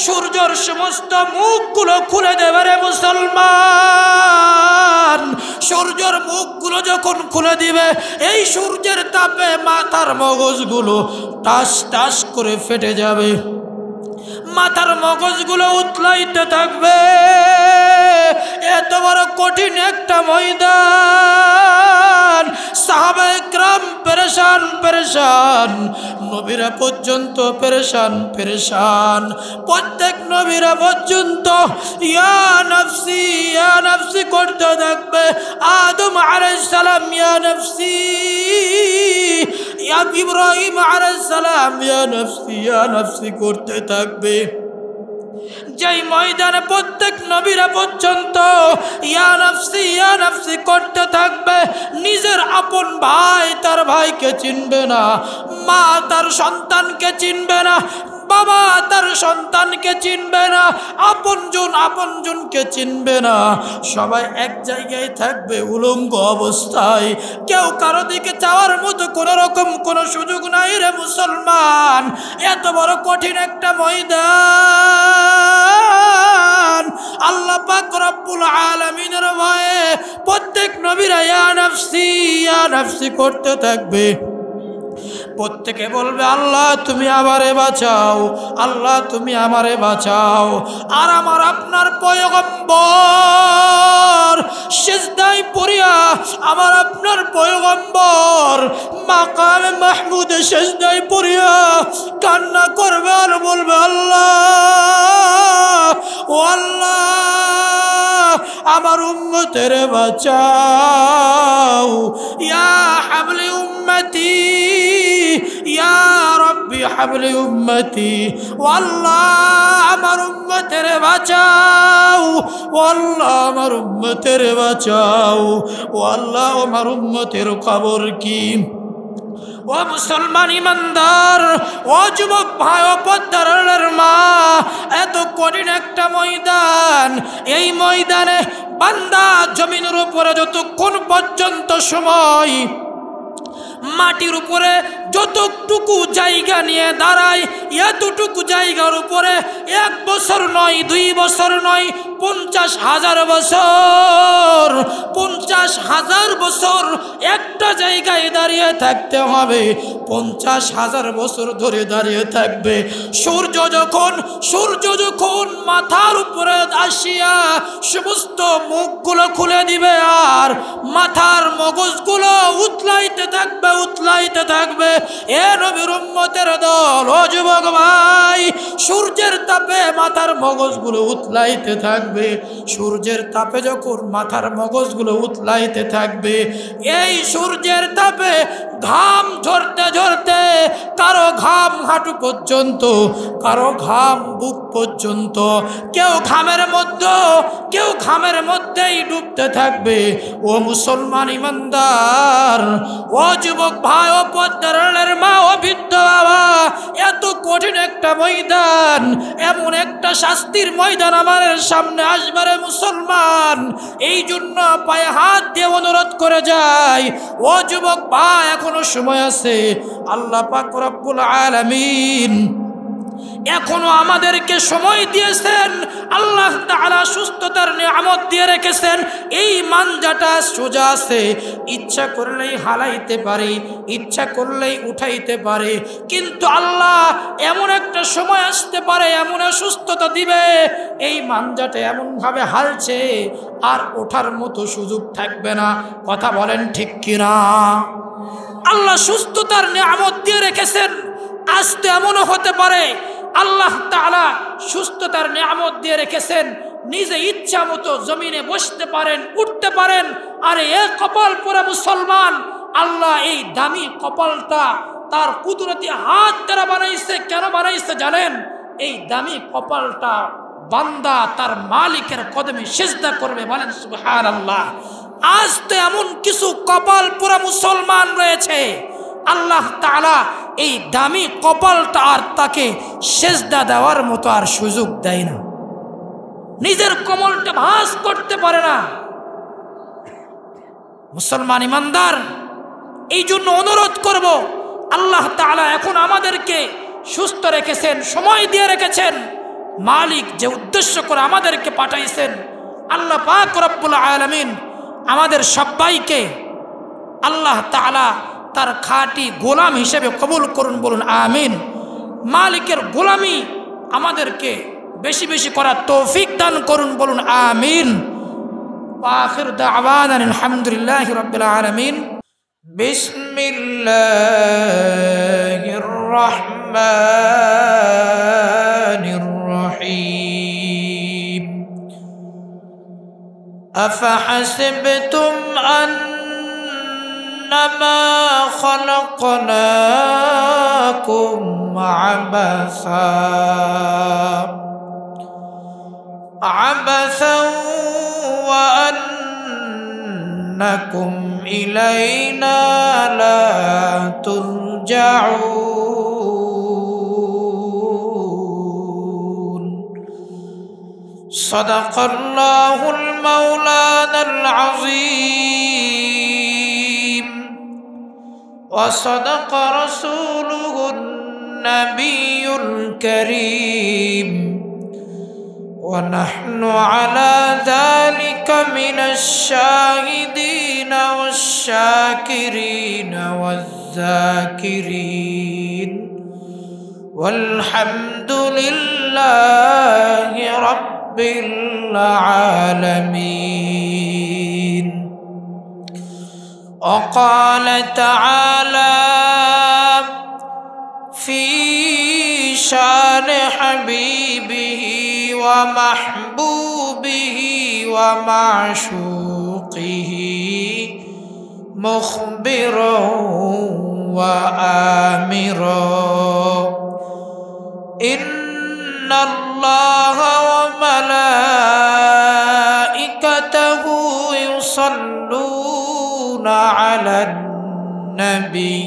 সূর্যর সমস্ত মুখগুলো খুলে দেবে রে মুসলমান। সূর্যর মুখগুলো যখন খুলে দিবে, এই সূর্যের তাপে মাথার মগজগুলো টাস টাস করে ফেটে যাবে, মাথার মগজগুলো উতলাইতে থাকবে। এত বড় কঠিন একটা ময়দান, সাহাবায়ে কেরাম পেরেশান পেরেশান, নবীরা পর্যন্ত পেরেশান পেরেশান। প্রত্যেক নবীরা পর্যন্ত ইয়া নাফসি করতে থাকবে। আদম আলাইহিস সালাম ইয়া নাফসি, ইব্রাহিম আলাইহিস সালাম ইয়া নাফসি করতে থাকবে। যেই ময়দানে প্রত্যেক নবীরা পর্যন্ত ইয়া নাফসি করতে থাকবে, নিজের আপন ভাই তার ভাইকে চিনবে না, মা তার সন্তানকে চিনবে না, বাবা তার সন্তানকে চিনবে না, আপনজনকে চিনবে না। সবাই এক জায়গায় থাকবে উলঙ্গ অবস্থায়, কেউ কারো দিকে চাওয়ার মতো কোনো রকম কোনো সুযোগ নাই রে মুসলমান। এত বড় কঠিন একটা ময়দান, আল্লাহ পাক রব্বুল আলামিনের ভয়ে প্রত্যেক নবীরা ইয়া নাফসি করতে থাকবে। প্রত্যেকে বলবে, আল্লাহ তুমি আমারে বাঁচাও, আল্লাহ তুমি আমারে বাঁচাও। আর আমার আপনার পয়গম্বর সিজদায় পড়িয়া, আমার আপনার পয়গম্বর মাকামে মাহমুদে সিজদায় পড়িয়া কান্না করবে আর বলবে, আল্লাহ ও আল্লাহ আমার উম্মতের বাঁচাও। ইয়া হাবলি উম্মতি, ইয়া রব্বি হাবলি উম্মতি। ও আল্লাহ আমার উম্মতের বাঁচাও, ও আল্লাহ আমার উম্মতের বাঁচাও, ও আল্লাহ আমার উম্মতের খবর কি? ও মুসলমান ইমানদার, ও যুবক ভাই, ও পদ্মার মা, এত কঠিন একটা ময়দান, এই ময়দানে বান্দা জমিনের উপরে যতক্ষণ পর্যন্ত সময় মাটির উপরে যতটুকু জায়গা নিয়ে দাঁড়ায়, এতটুকু জায়গার উপরে 1 বছর নয়, 2 বছর নয়, 50,000 বছর, 50,000 বছর একটা জায়গায় দাঁড়িয়ে থাকতে হবে, 50,000 বছর ধরে দাঁড়িয়ে থাকবে। সূর্য যখন মাথার উপরে আসিয়া সমস্ত মুখগুলো খুলে দিবে, আর মাথার মগজগুলো উতলাইতে থাকবে। এ নবীর উম্মতের দল, ও যুবক ভাই, সূর্যের তাপে মাথার মগজগুলো উতলাইতে থাকবে। সূর্যের তাপে যখন মাথার মগজগুলো উতলাইতে থাকবে, এই সূর্যের তাপে ঘাম ঝরতে কারো ঘাম হাঁটু পর্যন্ত, কারো ঘাম বুক পর্যন্ত, কেউ ঘামের মধ্যেই ডুবতে থাকবে। ও মুসলমান ইমানদার, ও যুবক ভাই, ও পদ্মারের মা, ও বৃদ্ধ বাবা, এত কঠিন একটা ময়দান, এমন একটা শাস্তির ময়দান আমার সামনে আসবে রে মুসলমান। এই জন্য পায়ে হাত দিয়ে অনুরোধ করে যায়, ও যুবক ভাই, এখনো সময় আছে। আল্লাহ পাক রব্বুল আলামিন এখনো আমাদেরকে সময় দিয়েছেন। আল্লাহ তাআলা সুস্থতার নিয়ামত দিয়ে রেখেছেন। এই মানজাটা সোজা আছে, ইচ্ছা করলেই হালাইতে পারে, ইচ্ছা করলেই উঠাইতে পারে, কিন্তু আল্লাহ এমন একটা সময় আসতে পারে, এমন সুস্থতা দিবে, এই মানজাটা এমনভাবে হালছে আর ওঠার মতো সুযোগ থাকবে না। কথা বলেন ঠিক কিনা? আল্লাহ সুস্থতার নিয়ামত দিয়ে রেখেছেন। আজ তো এমনও হতে পারে আল্লাহ তাআলা সুস্থতার নিয়ামত দিয়ে রেখেছেন, নিজে ইচ্ছা মতো জমিনে বসতে পারেন, উঠতে পারেন। আরে এ কপাল পোড়া মুসলমান, আল্লাহ এই দামি কপালটা তার কুদরতি হাত দ্বারা বানাইছে। কেন বানাইছে জানেন? এই দামি কপালটা বান্দা তার মালিকের কদমে সিজদা করবে। বলেন সুবহানাল্লাহ। আজ তো এমন কিছু কপাল পোড়া মুসলমান রয়েছে, আল্লাহ তাআলা এই দামি কপালটা আর তাকে সিজদা দেওয়ার মতো আর সুযোগ দেয় না, নিজের কমলটা ভাঁজ করতে পারে না। মুসলমান ইমানদার, এই জন্য অনুরোধ করব, আল্লাহ তাআলা এখন আমাদেরকে সুস্থ রেখেছেন, সময় দিয়ে রেখেছেন। মালিক যে উদ্দেশ্য করে আমাদেরকে পাঠাইছেন, আল্লাহ পাক রব্বুল আলামিন আমাদের সবাইকে আল্লাহ তাআলা তার খাঁটি গোলাম হিসেবে কবুল করুন। বলুন আমিন। মালিকের গোলামি আমাদেরকে বেশি বেশি করার তৌফিক দান করুন। বলুন আমিন। আখির দাওয়ানা আলহামদুলিল্লাহি রাব্বিল আলামিন। বিসমিল্লাহির রাহমানির রহিম। আফাহাসিবতুম أنما خلقناكم عبثا وأنكم إلينا لا ترجعون صدق الله المولانا العظيم وصدق رسوله النبي الكريم ونحن على ذلك من الشاهدين والشاكرين والذاكرين والحمد لله رب العالمين. وقال تعالى في شان حبيبه ومحبوبه ومعشوقه مخبرا وآمرا إن الله وملائكته يصلون على النبي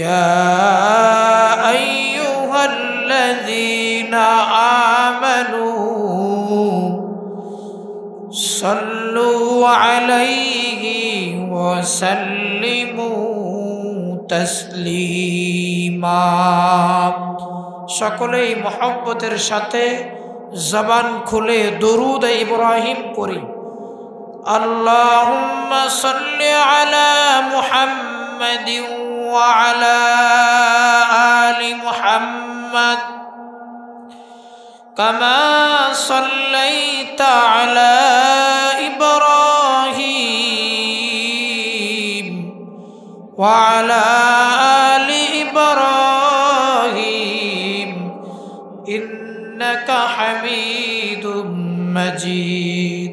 يا أيها الذين آمنوا صلوا عليه وسلموا تسليما. সকলেই মহব্বতের সাথে জবান খুলে দরুদ ইব্রাহিম পড়ি। আল্লাহুম্মা সাল্লি আলা মুহাম্মাদিন ওয়া আলা আলি মুহাম্মাদ কামা সাল্লাইতা আলা ইব্রাহিম ওয়া আলা আলি ইব্রাহিম ইন্নাকা হামিদুম মাজিদ।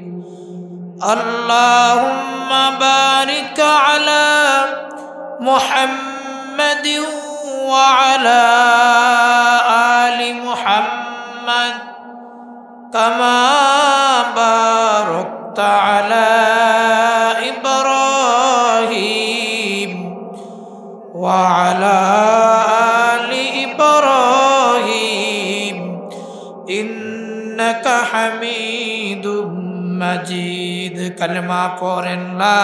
আল্লাহুম্মা বারিক আলা মুহাম্মাদিন ওয়া আলা আলি মুহাম্মাদ কামা বারাকতা আলা ইব্রাহিম ওয়া আলা আলি ইব্রাহিম ইন্নাকা হামিদুম মাজিদ। কালেমা পড়েন লা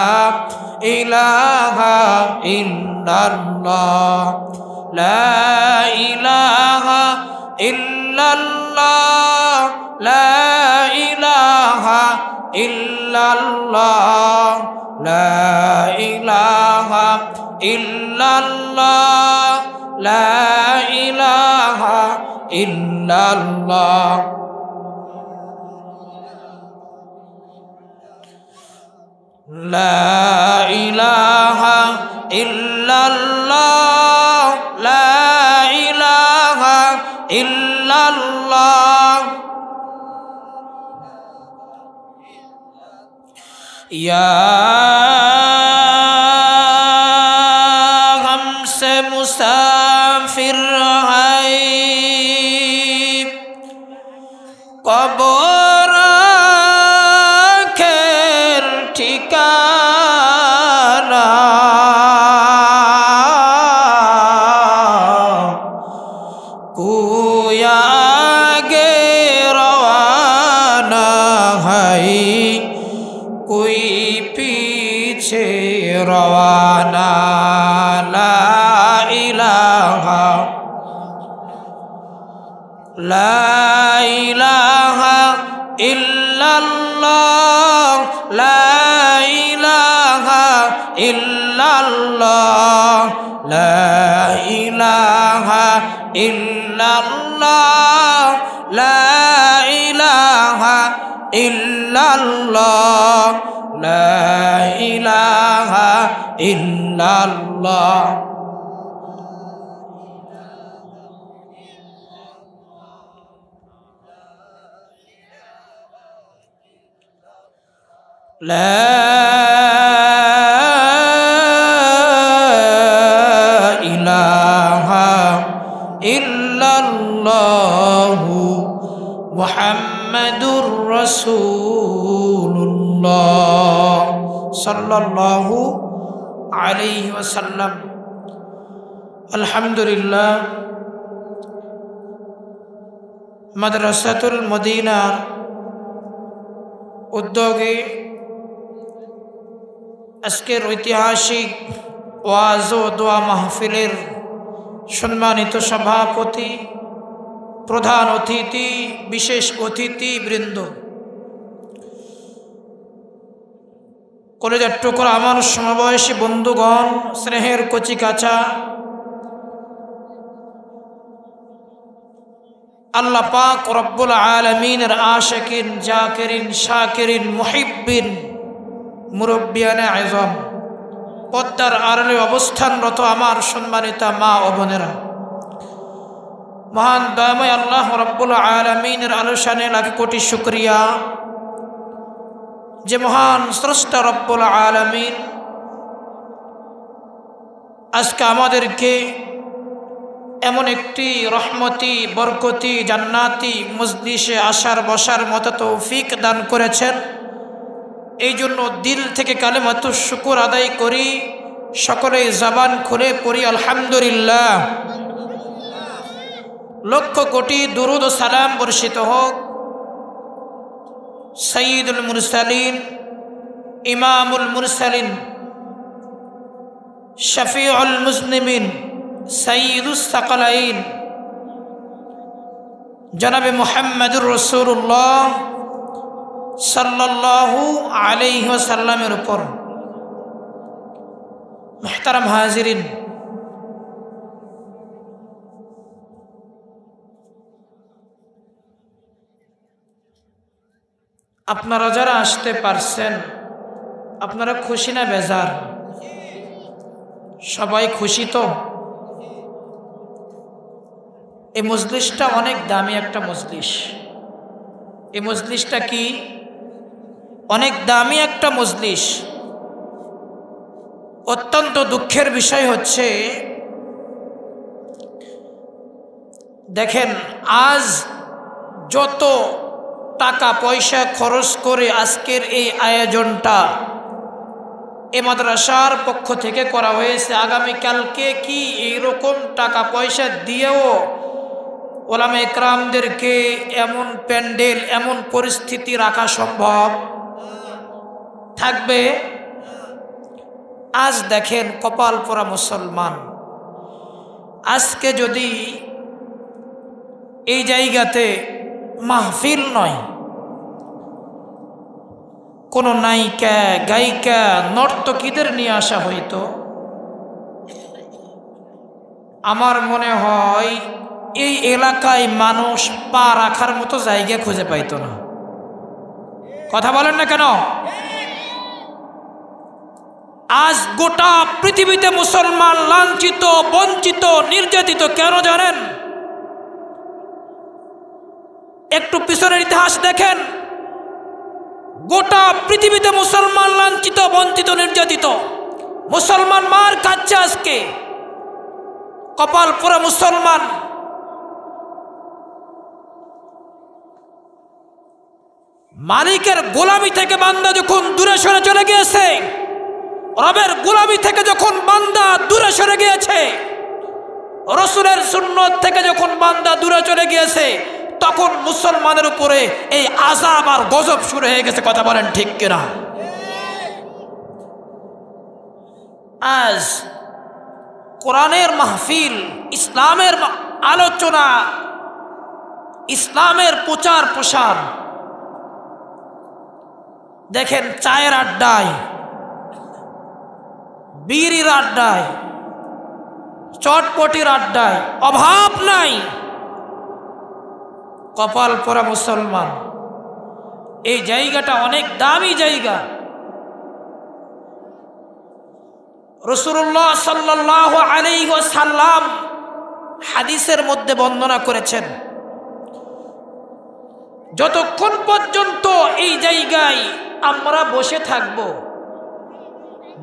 ইলাহা ইল্লাল্লাহ, লা ইলাহা ইল্লাল্লাহ, লা ইলাহা ইল্লাল্লাহ, লা ইলাহা ইল্লাল্লাহ, লা ইলাহা ইল্লাল্লাহ। লা ইলাহা ইল্লাল্লাহ, লা ইলাহা ইল্লাল্লাহ। ইয়া হামসে মুসাফির হাই কবর আখের ঠিকানা, কোই আগে রওয়ানা হাই কোই পিছে রওয়ানা। লা ইলাহা, লা ইলাহা ইল্লাল্লাহ, লা ইলাহা ইল্লাল্লাহ, লা ইলাহা ইল্লাল্লাহ, লা ইলাহা ইল্লাল্লাহ, লা ইলাহা ইল্লাল্লাহ। লা ইলাহা ইল্লাল্লাহু মুহাম্মাদুর রাসূলুল্লাহ সাল্লাল্লাহু আলাইহি ওয়াসাল্লাম। আলহামদুলিল্লাহ, মাদ্রাসাতুল মদিনার উদ্যোগে আজকের ঐতিহাসিক ওয়াজ ও দোয়া মাহফিলের সম্মানিত সভাপতি, প্রধান অতিথি, বিশেষ অতিথিবৃন্দ, কলেজের টুকরা আমার সমবয়সী বন্ধুগণ, স্নেহের কচিকাচা, আল্লাহ পাক রব্বুল আলামিনের আশিকিন, জাকিরিন, শাকিরিন, মুহিব্বিন, মুরব্বিয়ানে আযম, পদ্মার আড়ালে অবস্থানরত আমার সম্মানিতা মা ও বোনেরা, মহান দয়াময় আল্লাহ রব্বুল আলামিনের আলোচনায় লাখ কোটি শুকরিয়া যে মহান স্রষ্টা রব্বুল আলামিন আজকে আমাদেরকে এমন একটি রহমতি, বরকতি, জান্নাতি মজলিসে আসার বসার মতো তৌফিক দান করেছেন। এই জন্য দিল থেকে কালেমাতু শুকর আদায় করি, সকলেই জবান খুলে পড়ি আলহামদুলিল্লাহ। লক্ষ কোটি দুরুদ ও সালাম বর্ষিত হোক সাইয়্যিদুল মুরসালিন, ইমামুল মুরসালিন, শফিউল মুজনিমিন, সাইয়্যিদুস সাকালাইন জনাবে মুহাম্মদুর রাসূলুল্লাহ সাল্লাল্লাহু আলাইহি ওয়াসাল্লামের উপর। মুহতারাম হাজিরিন, আপনারা যারা আসতে পারছেন আপনারা খুশি না বেজার? সবাই খুশি তো? এই মজলিসটা অনেক দামি একটা মজলিস। এই মজলিসটা কি? অনেক দামি একটা মজলিস। অত্যন্ত দুঃখের বিষয় হচ্ছে, দেখেন আজ যত টাকা পয়সা খরচ করে আজকের এই আয়োজনটা এই মাদ্রাসার পক্ষ থেকে করা হয়েছে, আগামীকালকে কি এইরকম টাকা পয়সা দিয়েও ওলামা ইকরামদেরকে এমন প্যান্ডেল এমন পরিস্থিতি রাখা সম্ভব থাকবে? আজ দেখেন কপাল পোড়া মুসলমান, আজকে যদি এই জায়গাতে মাহফিল নয়, কোন নায়িকা গায়িকা নর্তকীদের নিয়ে আসা হইতো, আমার মনে হয় এই এলাকায় মানুষ পা রাখার মতো জায়গা খুঁজে পাইতো না। কথা বলেন না কেন? আজ গোটা পৃথিবীতে মুসলমান লাঞ্ছিত, বঞ্চিত, নির্যাতিত কেন জানেন? একটু পিছনের ইতিহাস দেখেন। গোটা পৃথিবীতে মুসলমান লাঞ্ছিত, বঞ্চিত, নির্যাতিত। মুসলমান মার খাচ্ছে আজকে। কপাল পোড়া মুসলমান। মালিকের গোলামি থেকে বান্দা যখন দূরে সরে চলে গিয়েছে, রবের গোলামি থেকে যখন বান্দা দূরে সরে গিয়েছে, রাসূলের সুন্নাত থেকে যখন বান্দা দূরে চলে গিয়েছে, তখন মুসলমানের উপরে এই আযাব আর গজব শুরু হয়ে গেছে। কথা বলেন ঠিক কিনা? আজ কোরআনের মাহফিল, ইসলামের আলোচনা, ইসলামের প্রচার প্রসার, দেখেন চায়ের আড্ডায়, বিড়ির আড্ডায়, চটপটির আড্ডায় অভাব নাই। কপাল পোড়া মুসলমান। এই জায়গাটা অনেক দামি জায়গা। রাসূলুল্লাহ সাল্লাল্লাহু আলাইহি ওয়াসাল্লাম হাদিসের মধ্যে বর্ণনা করেছেন, যতক্ষণ পর্যন্ত এই জায়গায় আমরা বসে থাকব,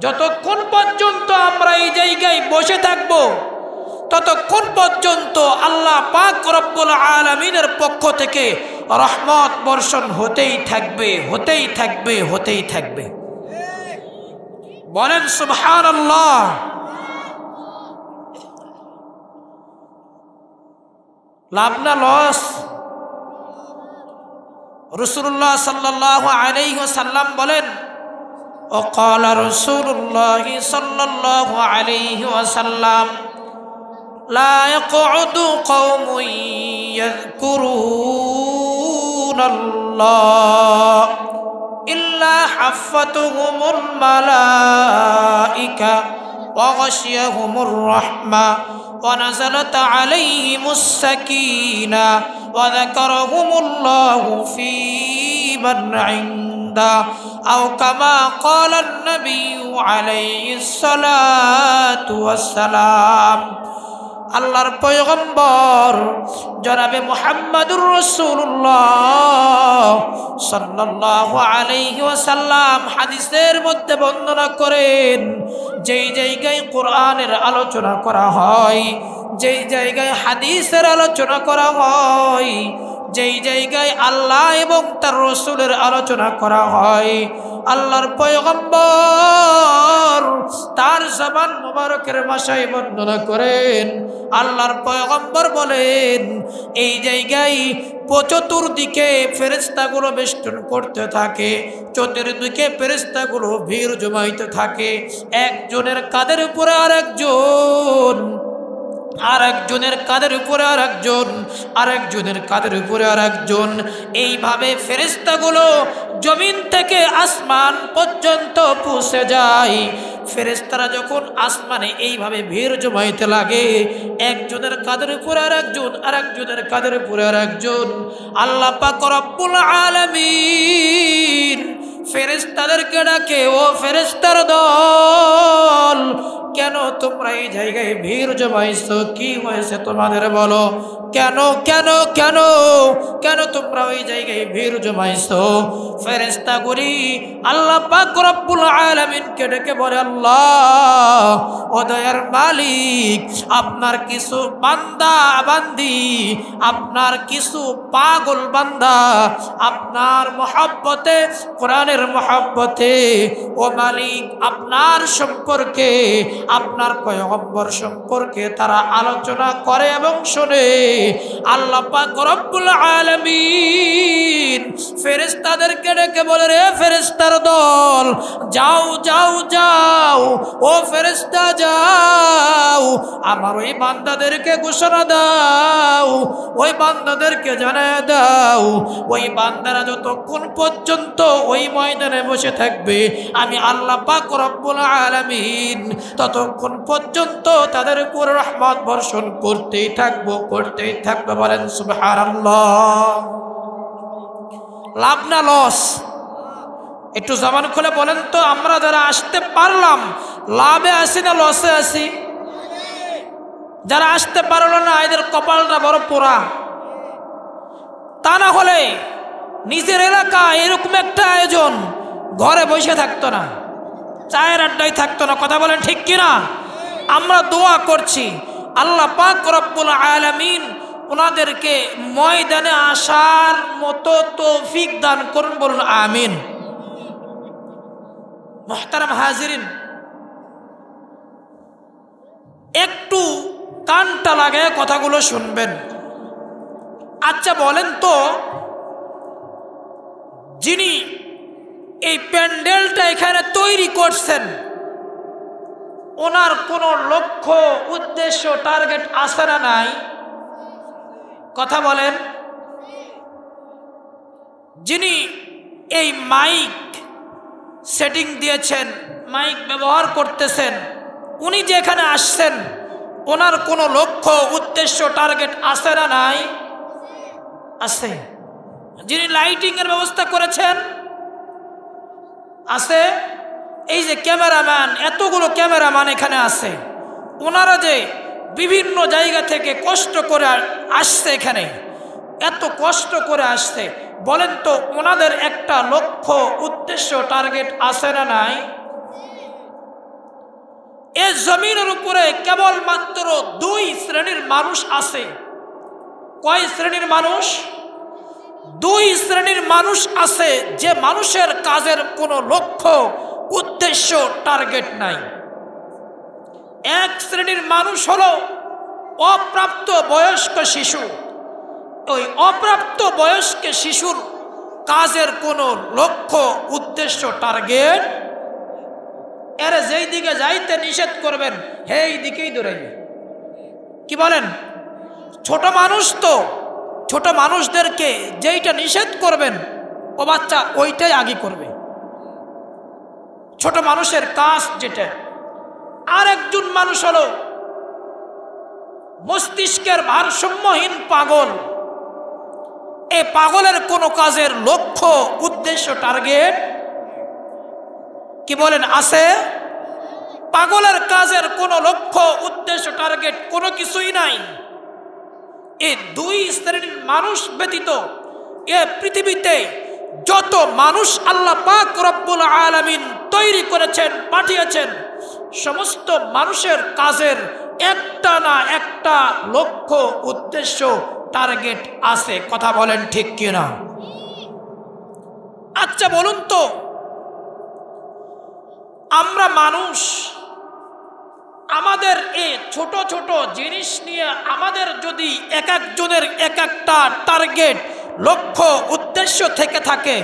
যতক্ষণ পর্যন্ত আমরা এই জায়গায় বসে থাকব, ততক্ষণ পর্যন্ত আল্লাহ পাক রব্বুল আলামিনের পক্ষ থেকে রহমত বর্ষণ হতেই থাকবে, হতেই থাকবে, হতেই থাকবে। বলেন সুবহানাল্লাহ। লাভ না লস? রাসূলুল্লাহ সাল্লাল্লাহু আলাইহি ওয়াসাল্লাম বলেন, وقال رسول الله صلى الله عليه وسلم لا يقعد قوم يذكرون الله إلا حفتهم الملائكة وغشيهم الرحمة ونزلت عليهم السكينة وذكرهم الله في من عنده أو كما قال النبي عليه الصلاة والسلام। আল্লাহর পয়গম্বর জনাবে মুহাম্মদুর রাসূলুল্লাহ সাল্লাল্লাহু আলাইহি ওয়াসাল্লাম হাদিসের মধ্যে বর্ণনা করেন, যেই জায়গায় কোরআনের আলোচনা করা হয়, যেই জায়গায় হাদিসের আলোচনা করা হয়, যেই জায়গায় আল্লাহ এবং তার রাসূলের আলোচনা করা হয়, আল্লাহর পয়গম্বর তার জবান মুবারকের ভাষায় বর্ণনা করেন। আল্লাহর পয়গম্বর বলেন, এই জায়গায় চতুর্দিকে ফেরেশতাগুলো বেষ্টন করতে থাকে, চতুর্দিকে ফেরেশতাগুলো ভিড় জমাইতে থাকে, একজনের কাঁধের উপরে আরেকজন আরেকজনের কাঁধের উপরে আরেকজন, আরেকজনের কাঁধের উপরে আরেকজন, এইভাবে ফেরেশতাগুলো জমিন থেকে আসমান পর্যন্ত পৌঁছে যায়। ফেরেশতারা যখন আসমানে এইভাবে ভিড় জমাইতে লাগে, একজনের কাঁধের উপরে আরেকজন, আরেকজনের কাঁধের উপরে আরেকজন, আল্লাহ পাক রব্বুল আলামিন ফেরেশতাদেরকে ডাকে, ও ফেরেশতার দল, কেন তোমরা এই জায়গায় ভিড় জমাইছো? কি হয়েছে তোমাদের বলো? কেন কেন কেন কেন তোমরা ওই জায়গায় ভিড় জমাইছো? ফেরেশতাগুলি আল্লাহ পাক রব্বুল আলামিনকে ডেকে বলে, আল্লাহ ও দয়ার মালিক, আপনার কিছু বান্দা বান্দি, আপনার কিছু পাগল বান্দা আপনার মহব্বতে, কোরআনের মহব্বতে, ও মালিক আপনার সম্পর্কে, আপনার পয়গম্বর সম্পর্কে তারা আলোচনা করে এবং শোনে। আল্লাহ পাক রব্বুল আলামিন ফেরেশতাদেরকে ডেকে বলে, রে ফেরেশতার দল, যাও যাও যাও, ও ফেরেশতা যাও, আমার ওই বান্দাদেরকে ঘোষণা দাও, ওই বান্দাদেরকে জানায় দাও, ওই বান্দারা যতক্ষণ পর্যন্ত ওই ময়দানে বসে থাকবে, আমি আল্লাহ পাক রব্বুল আলামিন ততক্ষণ পর্যন্ত তাদের উপর রহমত বর্ষণ করতেই থাকবো, করতেই থাকবো। বলেন সুবহানাল্লাহ। লাভ না লস? একটু জবান খুলে বলেন তো, আমরা যারা আসতে পারলাম লাভে আসি না লসে আসি? যারা আসতে পারলো না এদের কপালটা বড় পোড়া। তা না হলে নিজের এলাকা এরকম একটা আয়োজন ঘরে বসে থাকতো না, চায়ের আড্ডায় থাকতো না। কথা বলেন ঠিক কিনা? আমরা দোয়া করছি আল্লাহ পাক রব্বুল আলামিন ওনাদেরকে ময়দানে আসার মতো তৌফিক দান করুন, বলুন আমিন। মুহতারাম হাজিরিন, একটু কানটা লাগায় কথাগুলো শুনবেন। আচ্ছা বলেন তো, যিনি এই প্যান্ডেলটা এখানে তৈরি করছেন, ওনার কোনো লক্ষ্য উদ্দেশ্য টার্গেট আছে না নাই? কথা বলেন। যিনি এই মাইক সেটিং দিয়েছেন, মাইক ব্যবহার করতেছেন, উনি যে এখানে আসছেন, ওনার কোনো লক্ষ্য উদ্দেশ্য টার্গেট আছে না নাই? আছে। যিনি লাইটিং এর ব্যবস্থা করেছেন, আছে। এই যে ক্যামেরাম্যান, এতগুলো ক্যামেরাম্যান এখানে আছে, ওনারা যে বিভিন্ন জায়গা থেকে কষ্ট করে আসছে, এখানে এত কষ্ট করে আসছে, বলেন তো ওনাদের একটা লক্ষ্য উদ্দেশ্য টার্গেট আছে না নাই? এই জমিনের উপরে কেবলমাত্র দুই শ্রেণীর মানুষ আছে। কয় শ্রেণীর মানুষ? দুই শ্রেণীর মানুষ আছে, যে মানুষের কাজের কোনো লক্ষ্য উদ্দেশ্য টার্গেট নাই। এক শ্রেণীর মানুষ হলো অপ্রাপ্ত বয়স্ক শিশু। ওই অপ্রাপ্ত বয়স্ক শিশুর কাজের কোনো লক্ষ্য উদ্দেশ্য টার্গেট, এর যেই দিকে যাইতে নিষেধ করবেন সেই দিকেই দৌড়াইবে। কি বলেন? ছোট মানুষ তো, ছোট মানুষদেরকে যেইটা নিষেধ করবেন ও বাচ্চা ওইটাই আগে করবে, ছোট মানুষের কাজ যেটা। আর একজন মানুষ হলো মস্তিষ্কের ভারসাম্যহীন পাগল। এই পাগলের কোনো কাজের লক্ষ্য উদ্দেশ্য টার্গেট, কি বলেন, আছে? পাগলের কাজের কোনো লক্ষ্য উদ্দেশ্য টার্গেট কোনো কিছুই নাই। এই দুই শ্রেণীর মানুষ ব্যতীত এ পৃথিবীতে যত মানুষ আল্লাহ পাক রব্বুল আলামিন তৈরি করেছেন, পাঠিয়েছেন, সমস্ত মানুষের কাজের একটা না একটা লক্ষ্য উদ্দেশ্য টার্গেট আছে। কথা বলেন ঠিক কিনা? আচ্ছা বলুন তো, আমরা মানুষ আমাদের এই ছোট ছোট জিনিস নিয়ে আমাদের যদি এক একজনের এক একটা টার্গেট লক্ষ্য উদ্দেশ্য থেকে থাকে,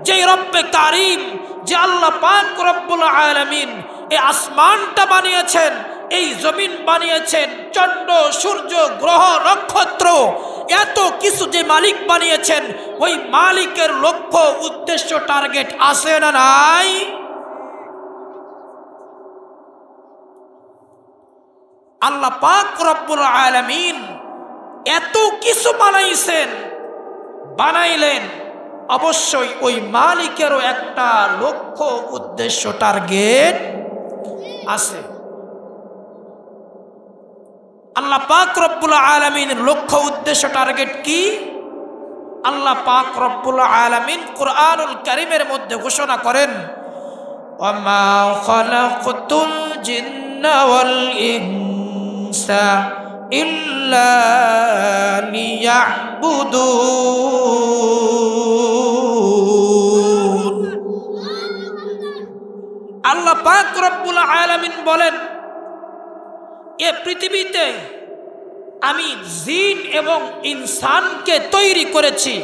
যে রব্বে কারিম, যে আল্লাহ পাক রব্বুল আলামিন এই আসমানটা বানিয়েছেন, এই জমিন বানিয়েছেন, চন্দ্র সূর্য গ্রহ নক্ষত্র, এত কিছু যে মালিক বানিয়েছেন, ওই মালিকের লক্ষ্য উদ্দেশ্য টার্গেট আছে না নাই? আল্লাহ পাক রব্বুল আলামিন এত কিছু বানাইলেন, অবশ্যই ওই মালিকেরও একটা লক্ষ্য উদ্দেশ্য টার্গেট আছে। আল্লাহ পাক রব্বুল আলামিনের লক্ষ্য উদ্দেশ্য টার্গেট কি? আল্লাহ পাক রব্বুল আলামিন কুরআনুল কারীমের মধ্যে ঘোষণা করেন, ওয়ামা খালাকতুল জিন্না ওয়াল ইনসা ইল্লা লিয়াবুদুন। আল্লাহ পাক রব্বুল আলামিন বলেন, এ পৃথিবীতে আমি জিন এবং ইনসানকে তৈরি করেছি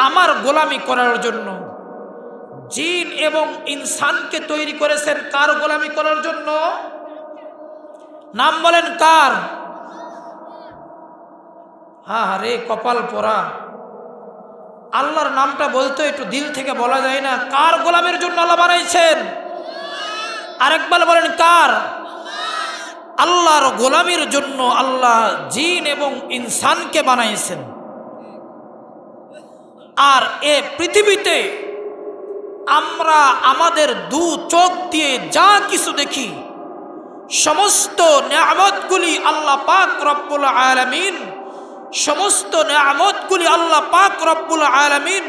আমার গোলামি করার জন্য। জিন এবং ইনসানকে তৈরি করেছেন কার গোলামি করার জন্য? নাম বলেন কার? রে কপাল পোড়া, আল্লাহর নামটা বলতে একটু দিল থেকে বলা যায় না? কার গোলামের জন্য আল্লাহ বানাইছেন? আরেকবার বলেন কার? আল্লাহর গোলামির জন্য আল্লাহ জিন এবং ইনসানকে বানাইছেন। আর এ পৃথিবীতে আমরা আমাদের দু চোখ দিয়ে যা কিছু দেখি, সমস্ত নিয়ামতগুলি আল্লাহ পাক রব্বুল আলামিন, সমস্ত নিয়ামতগুলি আল্লাহ পাক রব্বুল আলামিন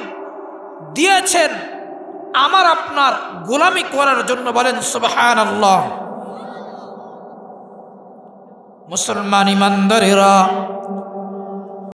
দিয়েছেন আমার আপনার গোলামি করার জন্য। বলেন সুবহানাল্লাহ। মুসলমান ইমানদারেরা,